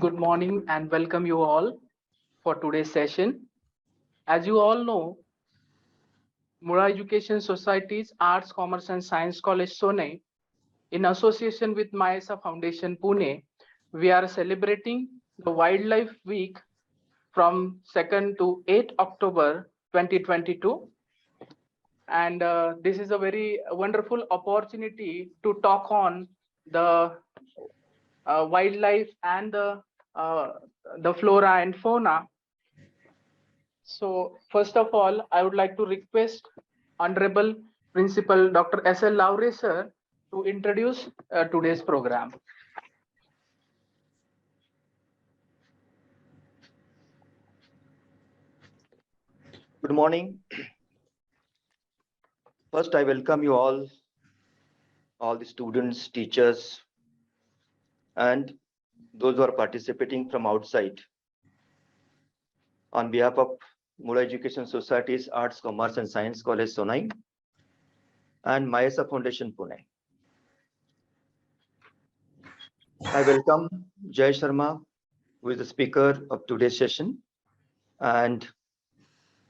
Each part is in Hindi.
good morning and welcome you all for today's session. As you all know, Mura Education Society's Arts, Commerce and Science College Sone, in association with Mayasa Foundation Pune, we are celebrating the Wildlife Week from 2nd to 8th October 2022. And this is a very wonderful opportunity to talk on the wildlife and the flora and fauna. So first of all, I would like to request Honorable Principal Dr. S.L. Laure sir to introduce today's program. Good morning. First, I welcome you all the students, teachers, and those who are participating from outside. On behalf of Mura Education Society's Arts, Commerce and Science College, Sonai, and Mayasa Foundation, Pune. I welcome Jai Sharma, who is the speaker of today's session, and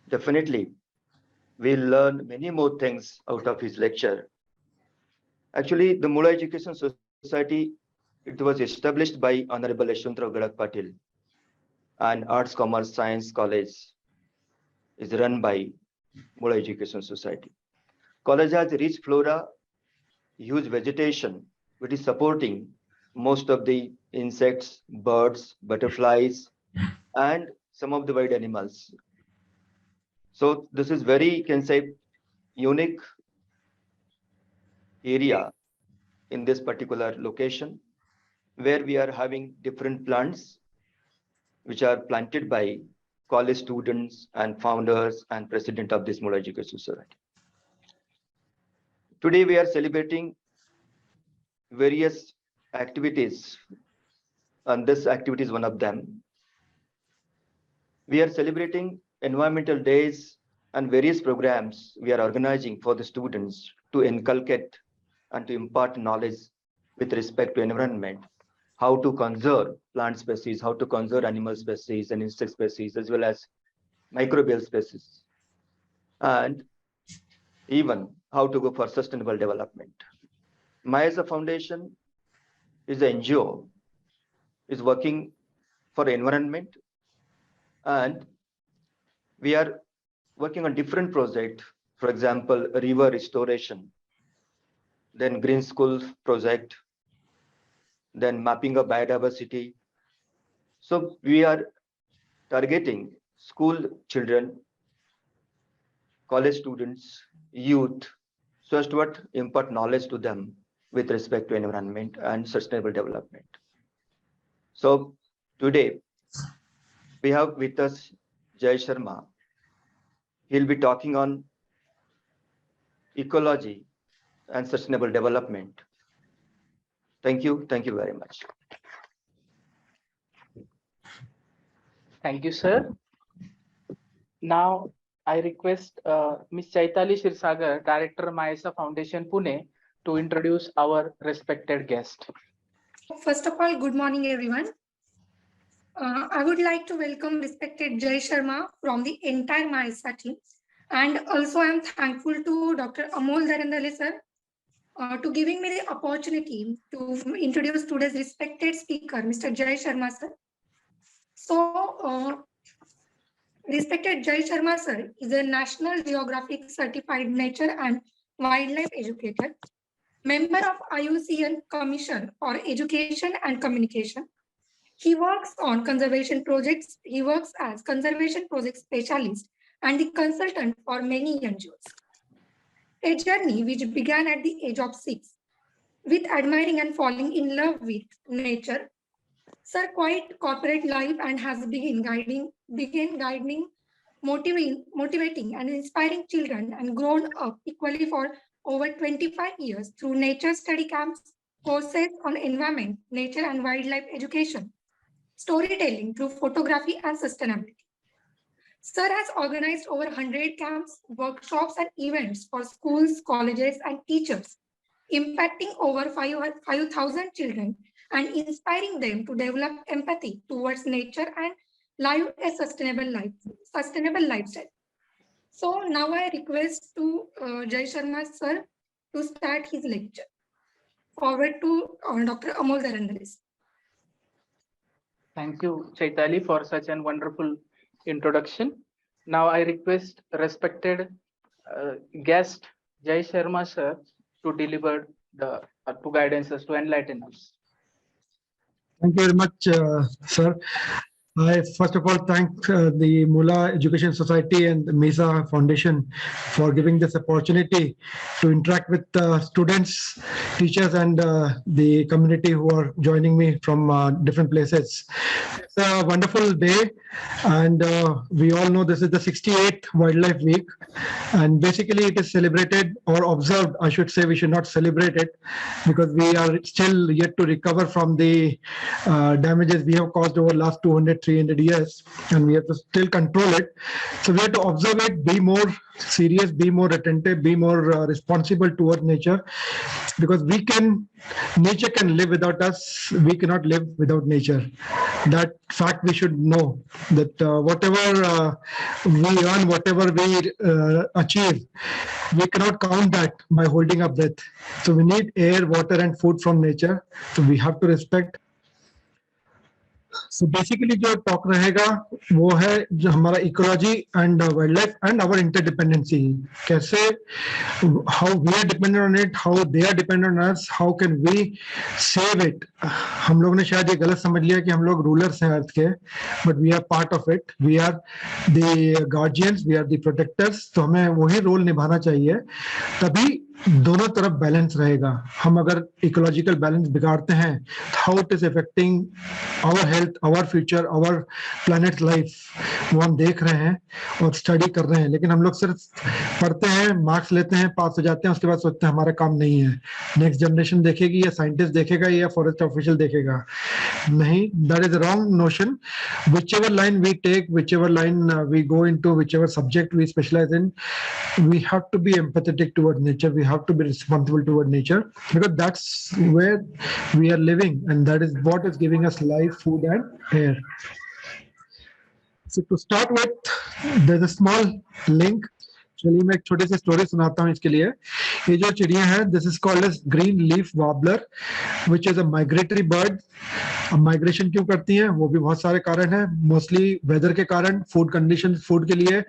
definitely we'll learn many more things out of his lecture. Actually, the Mura Education Society, it was established by Honorable Yashwantrao Gadak Patil, and Arts, Commerce, Science College is run by Mura Education Society. College has rich flora, huge vegetation, which is supporting most of the insects, birds, butterflies, and some of the wild animals. So this is very, you can say, unique area in this particular location, where we are having different plants which are planted by college students and founders and president of this Mura Education Society. Today we are celebrating various activities, and this activity is one of them. We are celebrating environmental days and various programs we are organizing for the students to inculcate and to impart knowledge with respect to environment, how to conserve plant species, how to conserve animal species and insect species, as well as microbial species, and even how to go for sustainable development. Mayasa Foundation is an NGO, is working for environment, and we are working on different projects. For example, river restoration, then green school project, then mapping of biodiversity. So we are targeting school children, college students, youth, so as to impart knowledge to them with respect to environment and sustainable development. So today we have with us Jai Sharma. He'll be talking on ecology and sustainable development. Thank you very much. Thank you, sir. Now I request Ms. Chaitali Shirsagar, Director Mayasa Foundation Pune, to introduce our respected guest. First of all, good morning, everyone. I would like to welcome respected Jai Sharma from the entire Mayasa team. And also I am thankful to Dr. Amol Dharandale sir to giving me the opportunity to introduce today's respected speaker, Mr. Jai Sharma sir. So, respected Jai Sharma sir is a National Geographic Certified Nature and Wildlife Educator, member of IUCN Commission for Education and Communication. He works on conservation projects. He works as conservation project specialist and the consultant for many NGOs. A journey which began at the age of 6 with admiring and falling in love with nature. Sir quite corporate life and has begun guiding, motivating and inspiring children and grown up equally for over 25 years through nature study camps, courses on environment, nature and wildlife education, storytelling through photography and sustainability. Sir has organized over 100 camps, workshops and events for schools, colleges and teachers, impacting over 5,000 children and inspiring them to develop empathy towards nature and live a sustainable lifestyle. So now I request to Jai Sharma sir to start his lecture. Forward to Dr. Amol Dharandaris. Thank you, Chaitali, for such an wonderful introduction. Now I request respected guest Jai Sharma sir to deliver the to guidance us, to enlighten us. Thank you very much, sir. I first of all thank the Mula Education Society and the MESA Foundation for giving this opportunity to interact with students, teachers, and the community who are joining me from different places. It's a wonderful day, and we all know this is the 68th Wildlife Week, and basically it is celebrated or observed. I should say we should not celebrate it because we are still yet to recover from the damages we have caused over the last 200-300 years, and we have to still control it. So we have to observe it, be more serious, be more attentive, be more responsible towards nature, because nature can live without us. We cannot live without nature. That fact we should know, that whatever we earn, whatever we achieve, we cannot count that by holding our breath. So we need air, water, and food from nature. So we have to respect. So basically जो talk रहेगा वो है जो हमारा ecology and wildlife and our interdependency. कैसे how we are dependent on it, how they are dependent on us, how can we save it. हम लोग ने शायद ये गलत समझ लिया कि हम लोग rulers हैं अर्थ के, but we are part of it. We are the guardians, we are the protectors. तो हमें वही role निभाना चाहिए, तभी दोनों तरफ बैलेंस रहेगा. हम अगर इकोलॉजिकल बैलेंस बिगाड़ते हैं, how it is affecting our health, our future, our planet life, वो हम देख रहे हैं और स्टडी कर रहे हैं. लेकिन हम लोग सिर्फ पढ़ते हैं, मार्क्स लेते हैं, पास हो जाते हैं, उसके बाद सोचते हैं हमारा काम नहीं है. नेक्स्ट जनरेशन देखेगी या साइंटिस्ट देखेगा या फॉरेस्ट ऑफिशियल देखेगा. नहीं, that is wrong notion. whichever line we take, whichever line we go into, whichever subject we specialize in, we have to be empathetic towards nature. We have to be responsible toward nature, because that's where we are living, and that is what is giving us life, food, and air. So to start with, there's a small link. चलिए मैं एक छोटी सी स्टोरी सुनाता हूँ इसके लिए. ये जो चिड़िया है, this is called as green leaf warbler, which is a migratory bird. अब माइग्रेशन क्यों करती हैं, वो भी बहुत सारे कारण हैं. मोस्टली वेदर के कारण, फूड कंडीशन, फूड के लिए,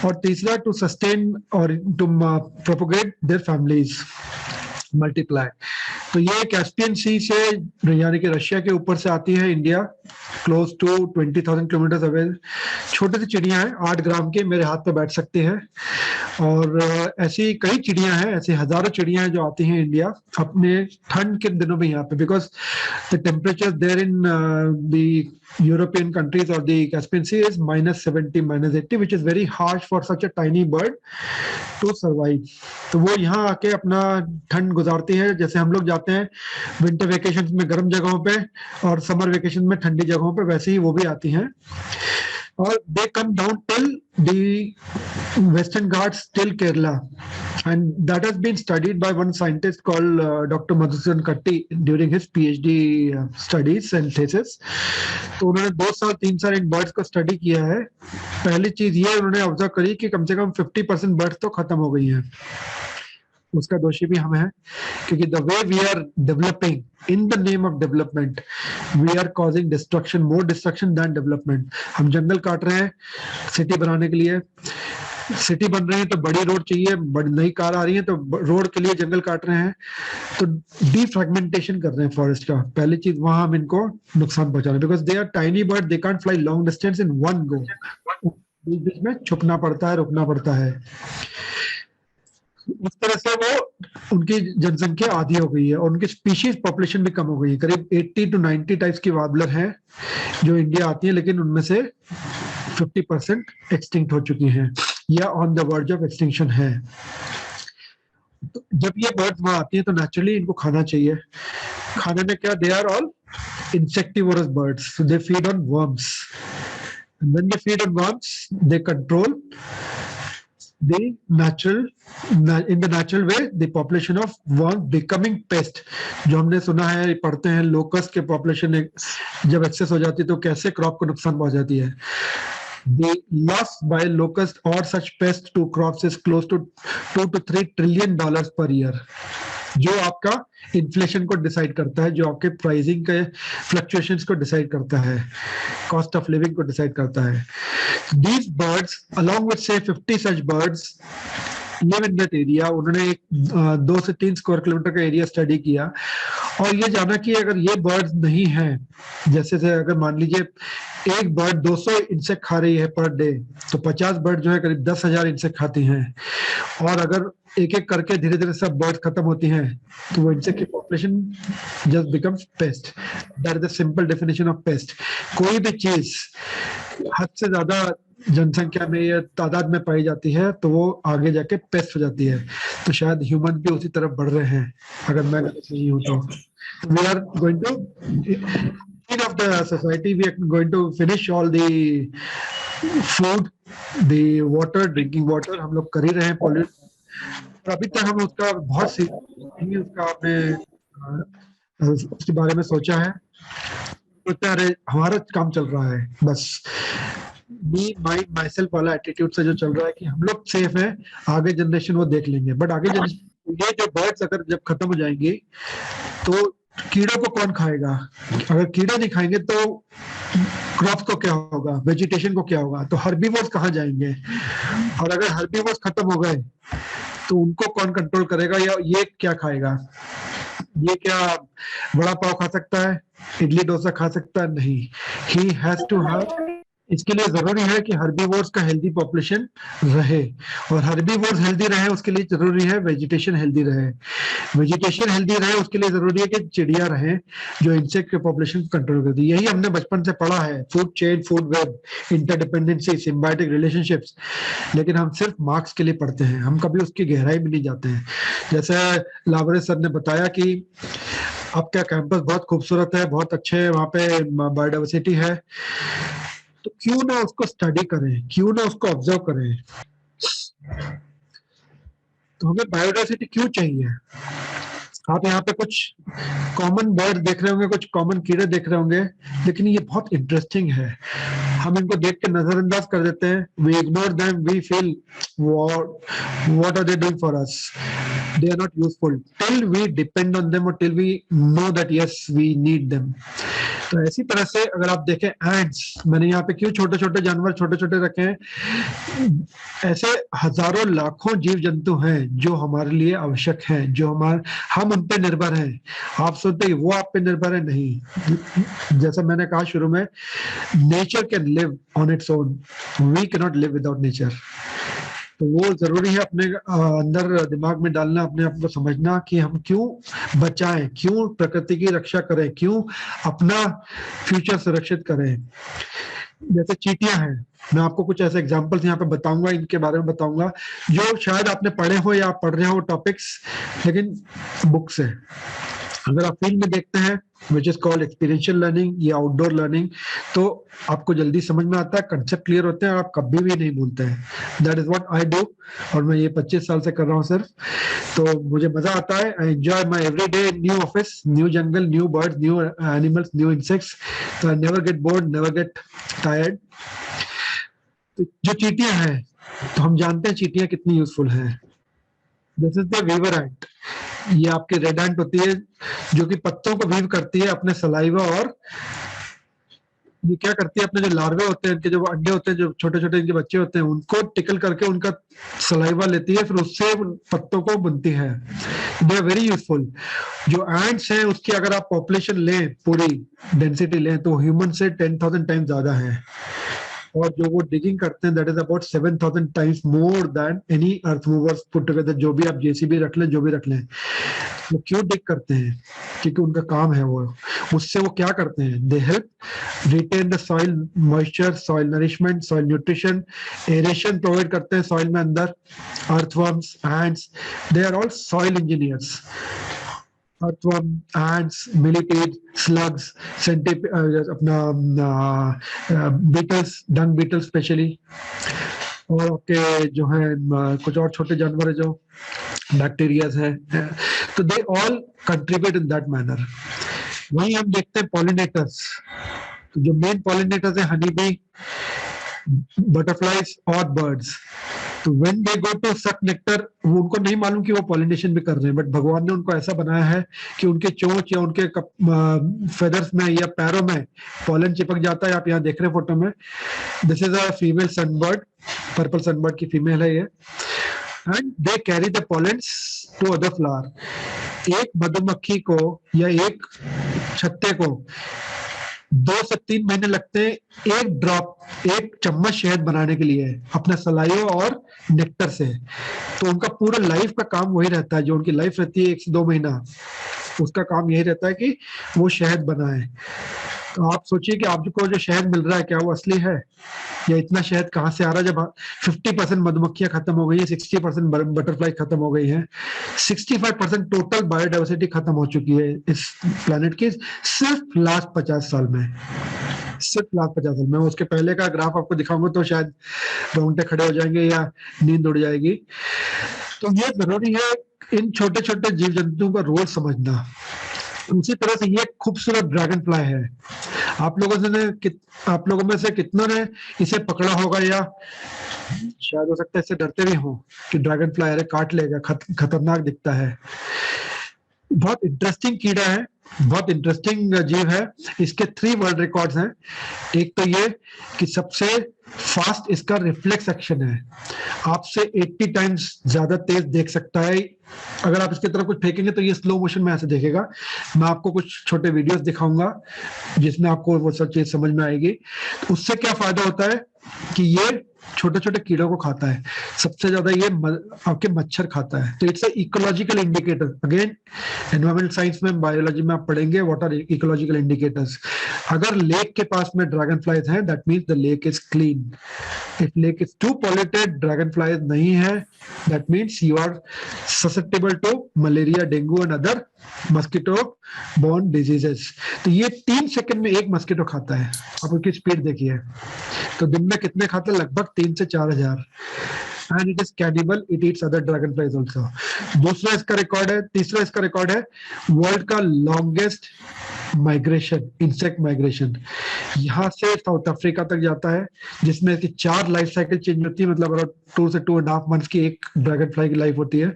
और तीसरा टू सस्टेन और to propagate their families, multiply. तो ये कैस्पियन सी से यानी कि रशिया के ऊपर से आती है India, close to 20,000 kilometre away. छोटी सी चिड़िया है, 8 ग्राम के, मेरे हाथ पे बैठ सकती है. और ऐसी कई चिड़ियां हैं, ऐसी हजारों चिड़ियां हैं जो आती हैं इंडिया अपने ठंड के दिनों में यहाँ पे, because the temperature there in the European countries or the Caspian Sea is -70, -80, which is very harsh for such a tiny bird to survive. तो वो यहाँ आके अपना ठंड गुजारती है. जैसे हम लोग जाते हैं विंटर वेकेशन में गर्म जगहों पे और समर वेकेशन में ठंडी जगहों पे, वैसे ही वो भी आती हैं. और they come down till the Western Ghats, till Kerala, and that has been studied by one scientist called Dr. Madhusudan Katti during his PhD studies and thesis. तो उन्होंने 2 साल 3 साल इन बर्ड्स को स्टडी किया है. पहली चीज ये उन्होंने ऑब्जर्व करी कि कम से कम 50% बर्ड्स तो खत्म हो गई हैं. उसका दोषी भी हम हैं, क्योंकि the way we are developing in the name of development, we are causing destruction, more destruction than development. हम जंगल काट रहे हैं सिटी बनाने के लिए. सिटी बन रही है तो बड़ी रोड चाहिए, बड़ी नई कार आ रही है तो रोड के लिए जंगल काट रहे हैं. तो डीफ्रेगमेंटेशन कर रहे हैं फॉरेस्ट का. पहली चीज वहां हम इनको नुकसान पहुंचा रहे हैं, because they are tiny bird, they can't fly long distance in one go. बीच बीच में छुपना पड़ता है, रुकना पड़ता है. उस तरह से वो उनकी जनसंख्या आधी हो गई है और उनकी स्पीशीज पॉपुलेशन भी कम हो गई है. करीब 80 to 90 टाइप्स की वार्बलर हैं जो इंडिया आती है, लेकिन उनमें से 50% एक्सटिंक्ट हो चुकी हैं या on the verge of extinction है. तो जब ये बर्ड्स वहां आती हैं तो नेचुरली इनको खाना चाहिए. खाने में क्या, they are all insectivorous birds, so they feed on worms. And when they feed on worms, they control the natural in the natural way the population of worm becoming pest. जो हमने सुना है पढ़ते हैं लोकस्ट के पॉपुलेशन जब एक्सेस हो जाती है तो कैसे क्रॉप को नुकसान पहुंच जाती है. The loss by locust or such pest to crops is close to $2 to $3 trillion per year. जो आपका इन्फ्लेशन को डिसाइड करता है, जो आपके प्राइसिंग के फ्लक्चुएशंस को डिसाइड करता है, कॉस्ट ऑफ लिविंग को डिसाइड करता है. These birds, along with say 50 such birds, live in that area. उन्होंने 2 से 3 स्क्वायर किलोमीटर का एरिया स्टडी किया और ये जाना कि अगर ये बर्ड्स नहीं है, जैसे से अगर मान लीजिए एक बर्ड 200 इंसेक्ट खा रही है पर डे, तो 50 बर्ड जो है करीब 10,000 इंसेक्ट खाती हैं. और अगर एक एक करके धीरे धीरे सब बर्ड खत्म होती हैं तो वो इंसेक्ट की population just becomes paste. That is the simple definition of paste. कोई भी चीज हद से ज्यादा जनसंख्या में या तादाद में पाई जाती है तो वो आगे जाके पेस्ट हो जाती है. तो शायद ह्यूमन भी उसी तरफ बढ़ रहे हैं अगर मैं गलत नहीं हूं तो. We are going to end of the society, we are going to finish all the food, the water, drinking water हम लोग कर ही रहे हैं pollute. और अभी तक हम उसका बहुत सी उसका आपने उसके बारे में सोचा है. सोचा अरे हमारा काम चल रहा है बस मी माई सेल्फ वाला एटीट्यूड से जो चल रहा है कि हम लोग सेफ हैं, आगे जनरेशन वो देख लेंगे. बट आगे जनरेशन ये जो बर्ड्स अगर जब खत्म हो जाएंगी तो कीड़ों को कौन खाएगा? अगर कीड़ा नहीं खाएंगे तो क्रॉप्स को क्या होगा, वेजिटेशन को क्या होगा? तो हर्बीवोर्स कहाँ जाएंगे? और अगर हर्बीवोर्स खत्म हो गए तो उनको कौन कंट्रोल करेगा? या ये क्या खाएगा? ये क्या वड़ा पाव खा सकता है, इडली डोसा खा सकता है? नहीं. He has to have. इसके लिए जरूरी है कि हर्बीवोर्स का हेल्दी पॉपुलेशन रहे और हर्बीवोर्स हेल्दी रहे उसके लिए जरूरी है वेजिटेशन हेल्दी रहे. वेजिटेशन हेल्दी रहे उसके लिए जरूरी है कि चिड़िया रहे जो इंसेक्ट के पॉपुलेशन को कंट्रोल करती है. यही हमने बचपन से पढ़ा है, food chain, food web, interdependency, symbiotic relationships. लेकिन हम सिर्फ मार्क्स के लिए पढ़ते हैं, हम कभी उसकी गहराई में नहीं जाते हैं. जैसे लावरे सर ने बताया कि आपका कैंपस बहुत खूबसूरत है, बहुत अच्छे वहाँ पे बायोडाइवर्सिटी है, तो क्यों ना उसको स्टडी करें, क्यों ना उसको ऑब्जर्व करें. तो हमें बायोडाइवर्सिटी क्यों चाहिए? आप यहाँ पे कुछ कॉमन बर्ड देख रहे होंगे, कुछ कॉमन कीड़े देख रहे होंगे, लेकिन ये बहुत इंटरेस्टिंग है. हम इनको देख के नजरअंदाज कर देते हैं. We ignore them, we feel what are they doing for us. They are not useful till we depend on them or till we know that yes we need them. तो ऐसी तरह से अगर आप देखें एंड्स, मैंने यहाँ पे क्यों छोटे छोटे जानवर छोटे छोटे रखे हैं, ऐसे हजारों लाखों जीव जंतु हैं जो हमारे लिए आवश्यक हैं, जो हम उन पे निर्भर हैं. आप सोचते हैं वो आप पे निर्भर है? नहीं. जैसा मैंने कहा शुरू में, nature can live on its own, we can not live without nature. तो वो जरूरी है अपने अंदर दिमाग में डालना, अपने आप को समझना कि हम क्यों बचाएं, क्यों प्रकृति की रक्षा करें, क्यों अपना फ्यूचर सुरक्षित करें. जैसे चींटियां हैं, मैं आपको कुछ ऐसे एग्जांपल्स यहाँ पे बताऊंगा, इनके बारे में बताऊंगा जो शायद आपने पढ़े हो या आप पढ़ रहे हो टॉपिक्स, लेकिन बुक से. अगर आप फील्ड में देखते हैं which is called experiential learning या आउटडोर लर्निंग, तो आपको जल्दी समझ में आता है, कंसेप्ट क्लियर होते हैं और आप कभी भी नहीं भूलते हैं. That is what I do, और मैं ये 25 साल से कर रहा हूँ सिर्फ. तो मुझे मजा आता है. I enjoy my every day. New office, new jungle, new birds, new animals, new insects. तो I never get bored, never get tired. तो जो चींटियां हैं, तो हम जानते हैं चींटियां कितनी यूजफुल हैं. दिस इज द वीवर एंट. ये आपकी रेड एंट होती है जो कि पत्तों को वीव करती है अपने सलाइवा, और ये क्या करती है, अपने जो लार्वे होते हैं, इनके जो अंडे होते हैं, जो छोटे छोटे इनके बच्चे होते हैं, उनको टिकल करके उनका सलाइवा लेती है, फिर उससे पत्तों को बुनती है. They are very useful. जो एंट्स हैं उसकी अगर आप पॉपुलेशन लें, पूरी डेंसिटी लें, तो ह्यूमन से 10,000 टाइम्स ज्यादा है. और जो वो डिगिंग करते हैं, that is about 7,000 times more than any earth movers put together. जो भी आप जेसीबी रख लें, जो भी रख लें, वो क्यों डिग करते हैं? क्योंकि उनका काम है वो. उससे वो क्या करते हैं? They help retain the soil moisture, soil nourishment, soil nutrition, aeration provide करते हैं सॉइल में अंदर. Earthworms, ants, they are all soil engineers. earthworm, ants, millipedes, slugs, अपना beetles, dung beetles specially. और आपके जो है कुछ और छोटे जानवर है जो बैक्टीरियाज है, तो they all contribute in that manner. वहीं हम देखते हैं पॉलिनेटर्स, तो जो मेन पॉलिनेटर्स है हनी बी, बटरफ्लाइज और बर्ड्स। तो when they go to suck nectar, वो उनको नहीं मालूम कि वो पॉलिनेशन भी कर रहे हैं, बट भगवान ने उनको ऐसा बनाया है कि उनके चोंच या उनके फेदर्स में या पैरों में पॉलन चिपक जाता है। आप यहाँ देख रहे हैं फोटो में, this is a female sunbird, purple sunbird की फीमेल है ये, and they carry the pollens to other flower. एक मधुमक्खी को या एक छत्ते को 2 से 3 महीने लगते हैं एक ड्रॉप, एक चम्मच शहद बनाने के लिए अपने सलाइयों और नेक्टर से। तो उनका पूरा लाइफ का काम वही रहता है, जो उनकी लाइफ रहती है 1 से 2 महीना, उसका काम यही रहता है कि वो शहद बनाए। तो आप सोचिए कि आपको जो शहद मिल रहा है क्या वो असली है, या इतना शहद कहाँ से आ रहा है? जब 50% मधुमक्खियां खत्म हो गई है, 60% बटरफ्लाई खत्म हो गई है, 65% टोटल बायोडाइवर्सिटी खत्म हो चुकी है इस प्लेनेट की सिर्फ लास्ट 50 साल में, सिर्फ लास्ट 50 साल में। उसके पहले का ग्राफ आपको दिखाऊंगा तो शायद रोंगटे खड़े हो जाएंगे या नींद उड़ जाएगी। तो ये जरूरी है इन छोटे छोटे जीव जंतुओं का रोल समझना। उसी तरह से ये खूबसूरत ड्रैगन फ्लाई है। आप लोगों में से कितनों ने इसे पकड़ा होगा, या शायद हो सकता है इससे डरते भी हो कि ड्रैगन फ्लाई अरे काट लेगा, खतरनाक दिखता है। बहुत इंटरेस्टिंग कीड़ा है, बहुत इंटरेस्टिंग जीव है। इसके 3 वर्ल्ड रिकॉर्ड्स हैं। एक तो ये कि सबसे फास्ट इसका रिफ्लेक्स एक्शन है, आपसे 80 टाइम्स ज्यादा तेज देख सकता है। अगर आप इसकी तरफ कुछ फेंकेंगे तो ये स्लो मोशन में ऐसे देखेगा। मैं आपको कुछ छोटे वीडियोस दिखाऊंगा जिसमें आपको वो सब चीज समझ में आएगी। उससे क्या फायदा होता है कि ये छोटे छोटे कीड़ों को खाता है, सबसे ज्यादा ये आपके मच्छर खाता है। तो it's a ecological indicator. Again environmental science में, बायोलॉजी में आप पढ़ेंगे व्हाट आर इकोलॉजिकल इंडिकेटर्स। अगर लेक के पास में ड्रैगन फ्लाइज हैं, that means the lake is clean. If lake is too polluted, dragonflies नहीं है, that means you are susceptible to malaria, dengue and other mosquito borne diseases. तो ये 3 सेकंड में एक मस्किटो खाता है। आप उसकी स्पीड देखिए, तो दिन में कितने खाते हैं? लगभग 3 से 4 हजार। And it is cannibal, it eats other dragon flies also. दूसरा इसका रिकॉर्ड है, तीसरा इसका रिकॉर्ड है वर्ल्ड का लॉन्गेस्ट माइग्रेशन, इंसेक्ट माइग्रेशन। यहाँ से साउथ अफ्रीका तक जाता है, जिसमें इसकी 4 लाइफ साइकिल चेंज होती है, मतलब अराउंड 2 से 2.5 मंथ्स की एक ड्रैगन फ्लाई की लाइफ होती है।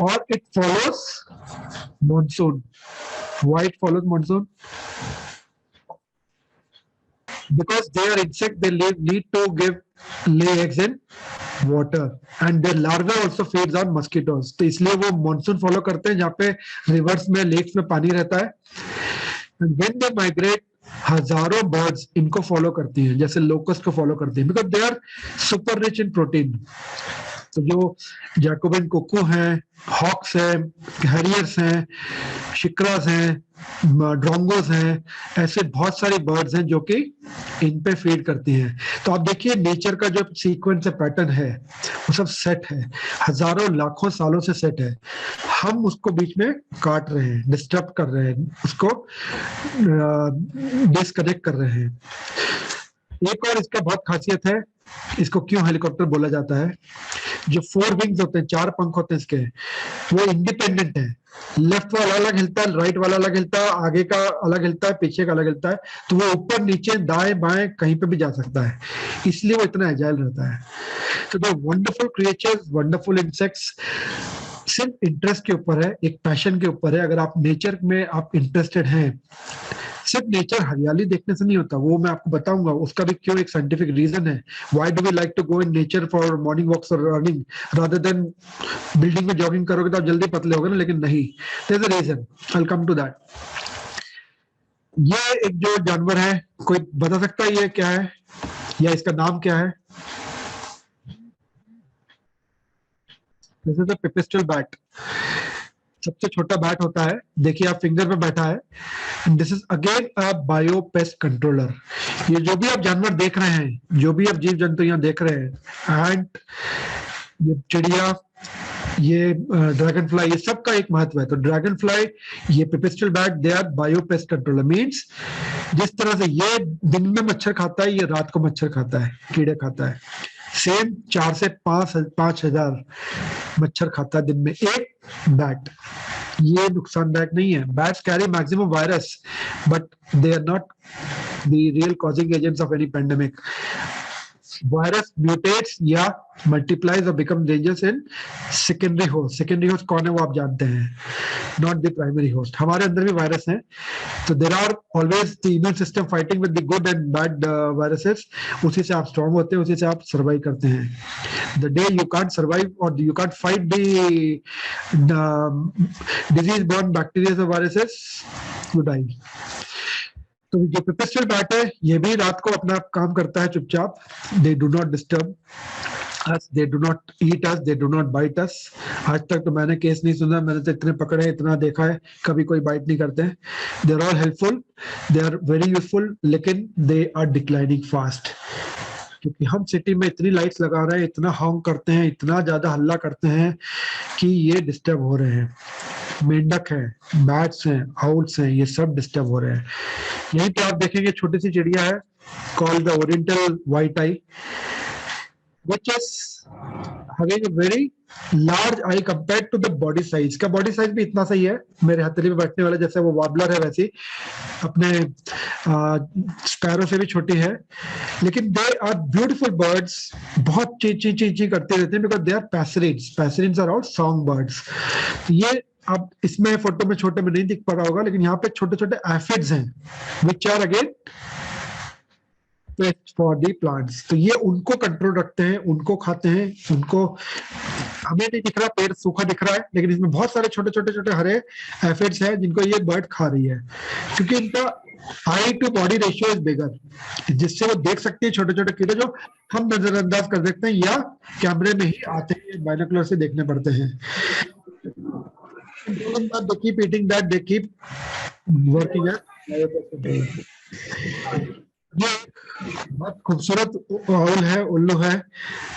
और it follows monsoon. Why it follows monsoon? Because they are insect, they need to lay eggs in water and their larvae also feeds on mosquitoes. तो इसलिए वो मॉनसून फॉलो करते हैं जहाँ पे रिवर्स में, लेक्स में पानी रहता है। And when they migrate, हजारों बर्ड्स इनको फॉलो करती हैं, जैसे लोकस्ट को फॉलो करती हैं, because they are super rich in protein. तो जो जैकोबिन कुकू हैं, हॉक्स हैं, हैरियर्स हैं, शिक्रास हैं, ड्रोंगोस हैं, ऐसे बहुत सारी बर्ड्स हैं जो कि इन पे फीड करती हैं। तो आप देखिए नेचर का जो सीक्वेंस है, पैटर्न है, वो सब सेट है, हजारों लाखों सालों से सेट है। हम उसको बीच में काट रहे हैं, डिस्टर्ब कर रहे हैं, उसको डिस्कनेक्ट कर रहे हैं। एक और इसका बहुत खासियत है, इसको क्यों हेलीकॉप्टर बोला जाता है? जो 4 विंग्स होते हैं, 4 पंख होते हैं इसके, वो इंडिपेंडेंट है। लेफ्ट वाला अलग हिलता है, राइट वाला अलग हिलता है, आगे का अलग हिलता है, पीछे का अलग हिलता है। तो वो ऊपर नीचे दाएं बाएं कहीं पे भी जा सकता है, इसलिए वो इतना एजाइल रहता है। तो the wonderful creatures, wonderful insects सिर्फ इंटरेस्ट के ऊपर है, एक पैशन के ऊपर है। अगर आप नेचर में आप इंटरेस्टेड हैं, सिर्फ नेचर हरियाली देखने से नहीं होता, वो मैं आपको बताऊंगा उसका भी क्यों, एक साइंटिफिक रीजन है। Why do we like to go in nature for morning walks और रनिंग रादर देन बिल्डिंग में जॉगिंग करोगे तो आप जल्दी पतले होगे ना, लेकिन नहीं, there is a reason, I will come to that. ये एक जो जानवर है, कोई बता सकता है ये क्या है या इसका नाम क्या है? This is a pipistrelle bat. सबसे छोटा बैट होता है, देखिए आप फिंगर पे बैठा है। This is again a biopest controller. ये जो भी आप जानवर देख रहे हैं, जो भी आप जीव जंतु यहाँ देख रहे हैं, एंट, ये चिड़िया, ये ड्रैगन फ्लाई, ये सब का एक महत्व है। तो ड्रैगन फ्लाई, ये pipistrelle bat, they are biopest controller. Means जिस तरह से ये दिन में मच्छर खाता है, ये रात को मच्छर खाता है, कीड़े खाता है। सेम 4 से 5,000 मच्छर खाता है दिन में एक बैट। ये नुकसानदायक नहीं है। Bats carry maximum virus but they are not the real causing agents of any pandemic. Virus mutates या मल्टीप्लाइज और become dangerous in secondary host. Secondary host कौन है वो आप जानते हैं, नॉट द प्राइमरी होस्ट। हमारे अंदर भी वायरस हैं, तो there are always the immune system fighting with the good and bad viruses. उसी से आप स्ट्रांग होते हैं, उसी से आप सर्वाइव करते हैं। The day you can't survive और you can't fight the disease borne bacteria और वायरसेस, यू डाई। तो जो पिपिस्टल बैट है ये भी रात को अपना काम करता है चुपचाप। They do not disturb us, they do not eat us, they do not bite us। आज तक तो मैंने केस नहीं सुना, मैंने तो इतने पकड़े इतना देखा है, कभी कोई बाइट नहीं करते हैं। They are all helpful, they are very useful, लेकिन दे आर डिक्लाइनिंग फास्ट। क्योंकि हम सिटी में इतनी लाइट्स लगा रहे हैं, इतना हॉन्ग करते हैं, इतना ज्यादा हल्ला करते हैं कि ये डिस्टर्ब हो रहे हैं। मेंढक है, बैट्स हैं, आउल्स हैं, ये सब डिस्टर्ब हो रहे हैं। यहीं पे आप देखेंगे छोटी सी चिड़िया है called the oriental white I, which is having a very large eye compared to the body size। का बॉडी साइज भी इतना सही है, मेरे हथेली में बैठने वाला जैसे वो वार्बलर है वैसी, अपने स्पैरो से भी छोटी है। लेकिन दे आर ब्यूटीफुल बर्ड्स, बहुत ची ची ची ची करते रहते हैं because they are passerids. Passerids are all song birds. ये अब इसमें फोटो में छोटे में नहीं दिख पा रहा होगा, लेकिन यहाँ पे छोटे छोटे एफिड्स हैं which are again for the plants. तो ये उनको कंट्रोल रखते हैं, उनको खाते हैं, उनको हमें नहीं दिख रहा, पेड़ सूखा दिख रहा है, लेकिन इसमें बहुत सारे छोटे छोटे छोटे हरे एफिड्स हैं जिनको ये बर्ड खा रही है, क्योंकि इनका eye to body ratio is bigger, जिससे वो देख सकती है छोटे छोटे कीड़े जो हम नजरअंदाज कर देखते हैं या कैमरे में ही आते हैं, बाइनोकुलर से देखने पड़ते हैं। They keep eating that, they keep working at ये बहुत खूबसूरत आउल है, उल्लू है,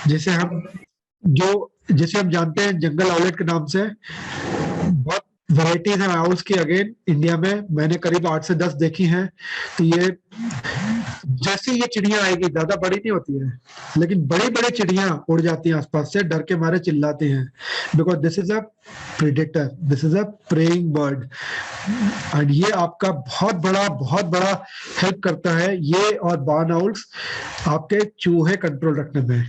जिसे हम जानते हैं जंगल आउलेट के नाम से। बहुत वैरायटीज हैं आउल्स की अगेन इंडिया में, मैंने करीब 8 से 10 देखी हैं। तो ये जैसी ये चिड़िया आएगी, ज्यादा बड़ी नहीं होती है, लेकिन बड़ी बड़ी चिड़िया उड़ जाती हैं आसपास से, डर के मारे चिल्लाती हैं, because this is a predator, this is a praying bird. And ये आपका बहुत बड़ा हेल्प करता है, ये और बार्न आउल्स आपके चूहे कंट्रोल रखने में।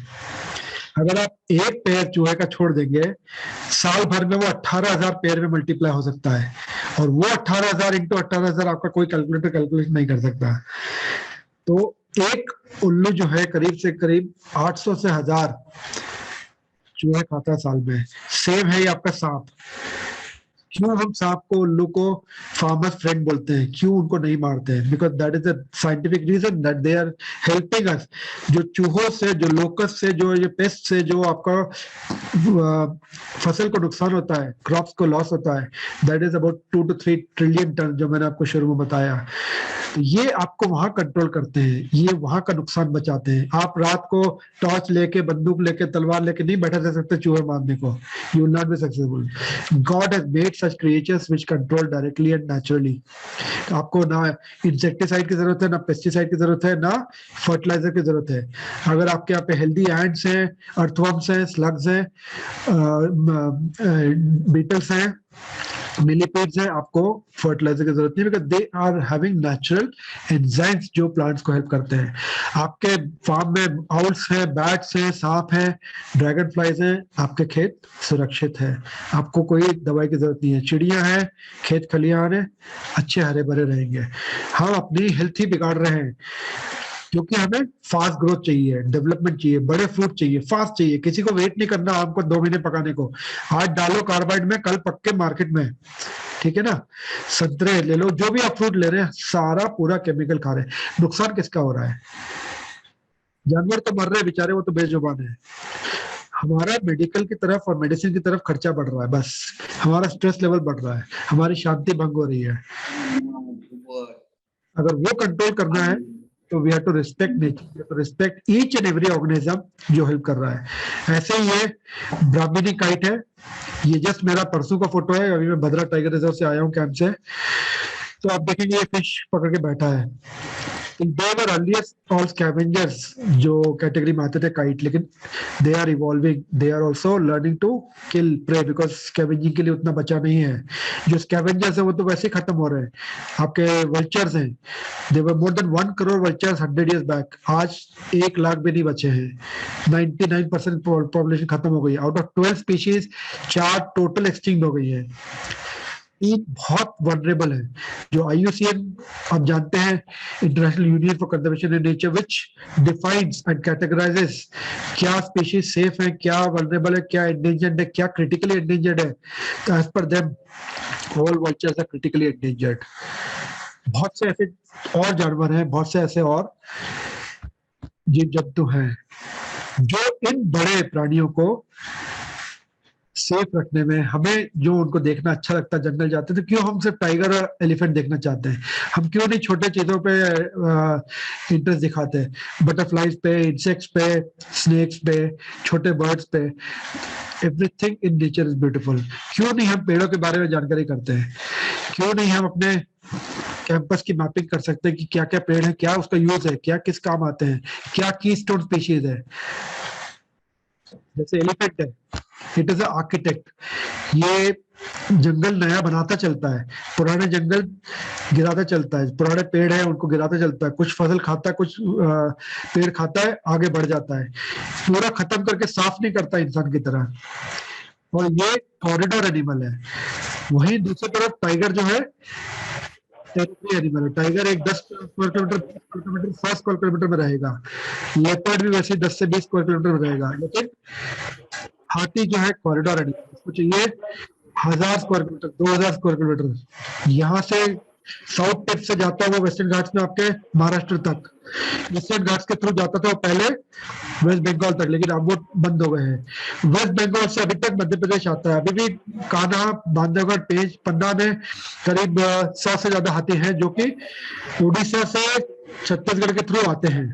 अगर आप एक पेयर चूहे का छोड़ देंगे, साल भर में वो 18,000 पेयर में मल्टीप्लाई हो सकता है, और वो 18,000 इंटू 18,000 आपका कोई कैलकुलेटर कैलकुलेट नहीं कर सकता। तो एक उल्लू जो है करीब से करीब 800 से 1000 चूहे खाता है साल में। सेम है ये आपका सांप। क्यों हम सांप को, उल्लू को फार्मर्स फ्रेंड बोलते हैं, क्यों उनको नहीं मारते हैं? Because that is a scientific reason that they are helping us. जो चूहों से, जो लोकस से, जो ये पेस्ट से जो आपका फसल को नुकसान होता है, क्रॉप्स को लॉस होता है, that is about 2 to 3 trillion tonne, जो मैंने आपको शुरू में बताया। तो ये आपको वहां कंट्रोल करते हैं, ये वहां का नुकसान बचाते हैं। आप रात को टॉर्च लेके, बंदूक लेके, तलवार लेके नहीं बैठे रह सकते चूहे मारने को, you will not be successful. God has made such creatures which control directly and naturally. आपको ना इंसेक्टिसाइड की जरूरत है, ना पेस्टिसाइड की जरूरत है, ना फर्टिलाइजर की जरूरत है। अगर आपके यहाँ पे हेल्दी एंड्स हैं, अर्थवर्म्स हैं, स्लग्स हैं, बीटल्स हैं, मिलीपेड्स हैं, आपको फर्टिलाइजर की जरूरत नहीं, because they are having natural enzymes जो प्लांट्स को हेल्प करते हैं। आपके फार्म में आउल्स हैं, बैट्स हैं, सांप हैं, ड्रैगन फ्लाइज हैं, आपके खेत सुरक्षित है, आपको कोई दवाई की जरूरत नहीं है। चिड़िया है, खेत खलिहान है, अच्छे हरे भरे रहेंगे। हम अपनी हेल्थ ही बिगाड़ रहे हैं, क्योंकि हमें फास्ट ग्रोथ चाहिए, डेवलपमेंट चाहिए, बड़े फ्रूट चाहिए, फास्ट चाहिए। किसी को वेट नहीं करना आम को 2 महीने पकाने को। आज डालो कार्बाइड में, कल पक के मार्केट में, ठीक है ना। संतरे ले लो, जो भी आप फ्रूट ले रहे हैं, सारा पूरा केमिकल खा रहे हैं। नुकसान किसका हो रहा है? जानवर तो मर रहे हैं बेचारे, वो तो बेजुबान है। हमारा मेडिकल की तरफ और मेडिसिन की तरफ खर्चा बढ़ रहा है, बस हमारा स्ट्रेस लेवल बढ़ रहा है, हमारी शांति भंग हो रही है। अगर वो कंट्रोल करना है तो we have to respect nature, to respect each and every organism जो हेल्प कर रहा है। ऐसे ही ये ब्राह्मणी काइट है, ये जस्ट मेरा परसों का फोटो है, अभी मैं भद्रा टाइगर रिजर्व से आया हूँ कैंप से। तो आप देखेंगे ये फिश पकड़ के बैठा है, They were earlier all scavengers जो कैटेगरी में आते थे काइट, लेकिन they are evolving, they are also learning to kill prey because scavenging के लिए उतना बचा नहीं है. जो scavengers है वो तो वैसे ही खत्म हो रहे हैं. आपके vultures हैं, there were more than 1 crore vultures 100 years back. आज 1 लाख भी नहीं बचे हैं. 99% पॉपुलेशन खत्म हो गई. Out of 12 species 4 total extinct हो गई है. 3 बहुत वनरेबल है. जो IUCN आप जानते हैं, international union for conservation in nature, which defines and categorises क्या स्पीशीज सेफ है, क्या वनरेबल है, क्या एंडेंजर्ड है, क्या क्रिटिकली एंडेंजर्ड है. तो as per them all vultures are critically endangered. बहुत से ऐसे और जानवर हैं, बहुत से ऐसे और जीव जंतु हैं जो इन बड़े प्राणियों को सेफ रखने में, हमें जो उनको देखना अच्छा लगता है, जंगल जाते तो क्यों हम सिर्फ टाइगर और एलिफेंट देखना चाहते हैं? हम क्यों नहीं छोटे चीजों पे इंटरेस्ट दिखाते हैं? बटरफ्लाइज पे, इंसेक्ट्स पे, स्नेक्स पे, छोटे बर्ड्स पे. Everything in nature is beautiful. क्यों नहीं हम पेड़ों के बारे में जानकारी करते हैं? क्यों नहीं हम अपने कैंपस की मैपिंग कर सकते हैं कि क्या क्या पेड़ है, क्या उसका यूज है, क्या किस काम आते हैं, क्या कीस्टोन स्पीशीज है. जैसे एलिफेंट है, इट इज आर्किटेक्ट. ये जंगल नया बनाता चलता है, पुराने जंगल गिराता चलता है. पुराने पेड़ है उनको गिराता चलता है. कुछ फसल खाता है, कुछ पेड़ खाता है, आगे बढ़ जाता है. पूरा खत्म करके साफ नहीं करता इंसान की तरह. और ये कॉरिडोर एनिमल है. वहीं दूसरी तरफ टाइगर जो है टेरिटरी एनिमल है. टाइगर एक 10 स्क्वायर किलोमीटर 100 स्क्वायर किलोमीटर में रहेगा. लेपर्ड भी वैसे 10 से 20 स्क्वायर किलोमीटर में रहेगा. लेकिन हाथी जो है कॉरिडोर एनिमल, उसको चाहिए 1000 स्क्वायर किलोमीटर, 2000 स्क्वायर किलोमीटर. यहाँ से साउथ टिप से जाता है वो वेस्टर्न घाट्स में आपके महाराष्ट्र तक. ईस्टर्न घाट्स के थ्रू जाता था वो पहले वेस्ट बंगाल तक, लेकिन अब वो बंद हो गए हैं. वेस्ट बंगाल से अभी तक मध्य प्रदेश आता है. अभी भी कान्हा, बांधवगढ़, पेंच, पन्ना में करीब 100 से ज्यादा हाथी हैं जो कि उड़ीसा से छत्तीसगढ़ के थ्रू आते हैं.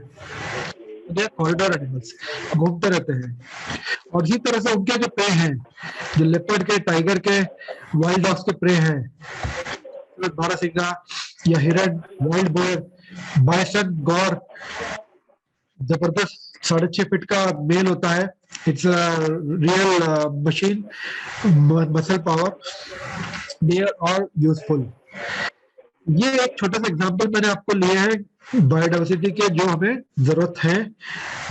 कॉरिडोर एनिमल्स घूमते रहते हैं. और इसी तरह से उनके जो प्रे हैं, जो लेपर्ड के, टाइगर के, वाइल्ड डॉग्स के प्रे हैं, बारहसिंगा या हिरण, वाइल्ड बोर, बाइसन, गौर, जबरदस्त 6.5 फीट का मेल होता है. It's real machine, muscle power. They are all useful. ये एक छोटा सा एग्जांपल मैंने आपको लिए हैं बायोडाइवर्सिटी के, जो हमें जरूरत है,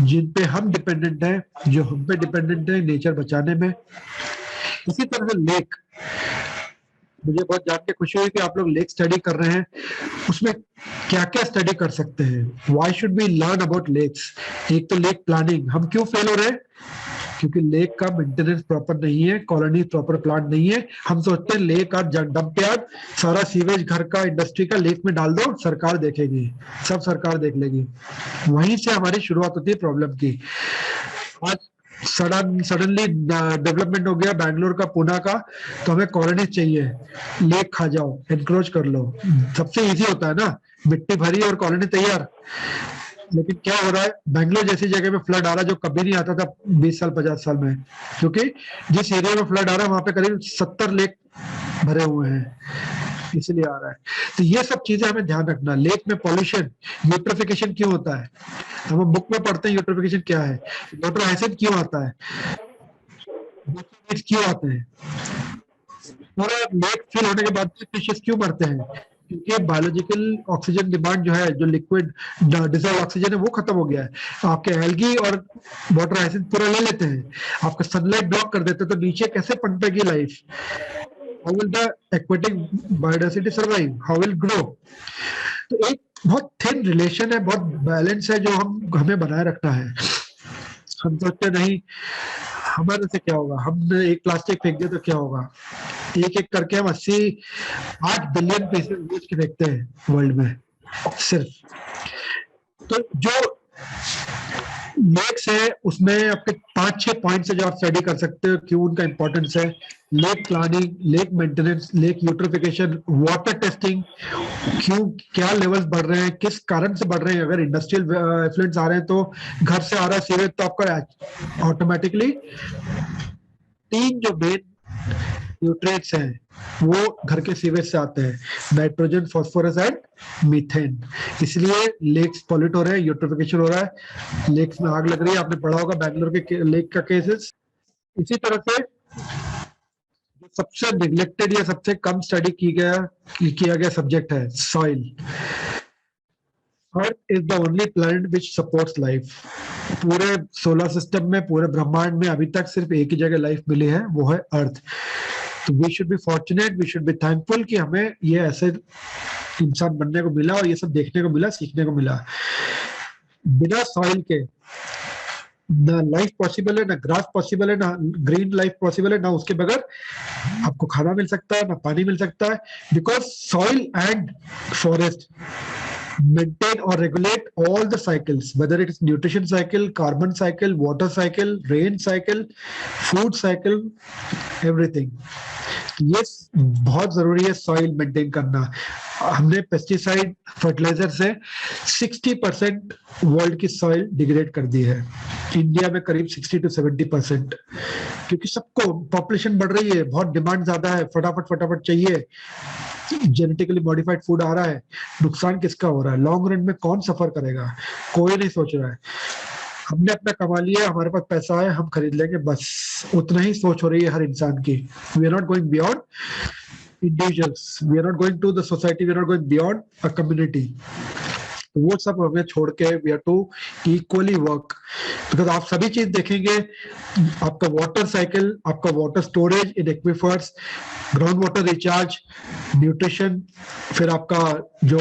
जिन पे हम डिपेंडेंट हैं, जो हम पे डिपेंडेंट है नेचर बचाने में. इसी तरह से लेक, मुझे बहुत जान के खुशी हुई कि आप लोग लेक स्टडी कर रहे हैं. उसमें क्या क्या स्टडी कर सकते हैं? Why should we learn about lakes? एक तो लेक प्लानिंग. हम क्यों फेल हो रहे हैं? क्योंकि लेक का मेंटेनेंस प्रॉपर नहीं है, कॉलोनी प्रॉपर प्लान नहीं है. हम सोचते हैं लेक और डंप यार्ड, सारा सीवेज घर का, इंडस्ट्री का लेक में डाल दो, सरकार देखेगी, सब सरकार देख लेगी. वहीं से हमारी शुरुआत होती है प्रॉब्लम की. आज सडनली डेवलपमेंट हो गया बैंगलोर का, पुणे का, तो हमें कॉलोनी चाहिए. लेक खा जाओ, एनक्रोच कर लो. सबसे इजी होता है ना, मिट्टी भरी और कॉलोनी तैयार. लेकिन क्या हो रहा है, बैंगलोर जैसी जगह में फ्लड आ रहा है जो कभी नहीं आता था 20 साल 50 साल में. क्योंकि जिस एरिया में फ्लड आ रहा है वहां पे करीब 70 लेक भरे हुए हैं, इसलिए आ रहा है. तो ये सब चीजें हमें ध्यान रखना. लेक में पॉल्यूशन, यूट्रिफिकेशन क्यों होता है? हम बुक में पढ़ते हैं यूट्रिफिकेशन क्या है, वाटर एसिड क्यों आता है, क्यों आते हैं. पूरा लेक फिल होने के बाद फिशेस क्यों मरते हैं? क्योंकि बायोलॉजिकल ऑक्सीजन डिमांड जो है, जो लिक्विड डिजॉल्व ऑक्सीजन है, वो खत्म हो गया है. आपके एल्गी और वाटर एसिड पूरा ले लेते हैं, आपका सनलाइट ब्लॉक कर देते हैं, तो नीचे कैसे पनपेगी life? How will the aquatic biodiversity survive? How will grow? तो एक बहुत थिन रिलेशन है, बहुत बैलेंस है, जो हमें बनाए रखना है. हम सोचते नहीं हमारे से क्या होगा, हमने एक प्लास्टिक फेंक दिया तो क्या होगा. एक एक करके हम 8 बिलियन पीसेस रोज के फेंकते हैं वर्ल्ड में सिर्फ. तो जो लेक्स है उसमें आपके 5-6 पॉइंट्स है जो आप स्टडी कर सकते हो क्यों उनका इंपॉर्टेंस है. Lake planning, lake maintenance, lake eutrophication, water testing, क्यों क्या लेवल्स बढ़ रहे हैं, किस कारण से बढ़ रहे हैं. अगर इंडस्ट्रियल एफ्लुएंट्स आ रहे हैं तो घर से आ रहा है सीवेज, तो आपका ऑटोमेटिकली 3 जो मेन न्यूट्रिएंट्स हैं वो घर के सीवेज से आते हैं, नाइट्रोजन, फास्फोरस एंड मीथेन। इसलिए लेक्स पॉल्यूट हो रहे हैं, यूट्रोफिकेशन हो रहा है, लेक्स में आग लग रही है। आपने पढ़ा होगा बैंगलोर के लेक का केसेस। इसी तरह से सबसे निग्लेक्टेड या सबसे कम स्टडी किया गया सब्जेक्ट है soil. Earth is the only planet which supports life. पूरे सोलर सिस्टम में, पूरे ब्रह्मांड में अभी तक सिर्फ एक ही जगह लाइफ मिली है, वो है अर्थ। तो we should be fortunate, we should be thankful कि हमें ये ऐसे इंसान बनने को मिला और ये सब देखने को मिला, सीखने को मिला। बिना सॉइल के ना लाइफ पॉसिबल है, ना ग्रास पॉसिबल है, ना ग्रीन लाइफ पॉसिबल है, ना उसके बगैर आपको खाना मिल सकता है, ना पानी मिल सकता है। Because soil and forest maintain or regulate all the cycles, whether it is nutrition cycle, carbon cycle, water cycle, rain cycle, food cycle, everything. ये बहुत जरूरी है सॉइल मेंटेन करना। हमने पेस्टिसाइड फर्टिलाइजर से 60% वर्ल्ड की सॉइल डिग्रेड कर दी है। इंडिया में करीब 60 to 70%, क्योंकि सबको पॉपुलेशन बढ़ रही है, बहुत डिमांड ज्यादा है, फटाफट चाहिए, जेनेटिकली मॉडिफाइड फूड आ रहा है। नुकसान किसका हो रहा है? लॉन्ग रन में कौन सफर करेगा? कोई नहीं सोच रहा है। हमने अपना कमा लिया, हमारे पास पैसा है, हम खरीद लेंगे, बस उतना ही सोच हो रही है हर इंसान की। We are not going beyond individuals, we are not going to the society, we are not going beyond a community. वो सब हमें छोड़ के we are to equally work. Because आप सभी चीज देखेंगे, आपका वाटर साइकिल, आपका water storage in aquifers, ground water recharge, nutrition, फिर आपका जो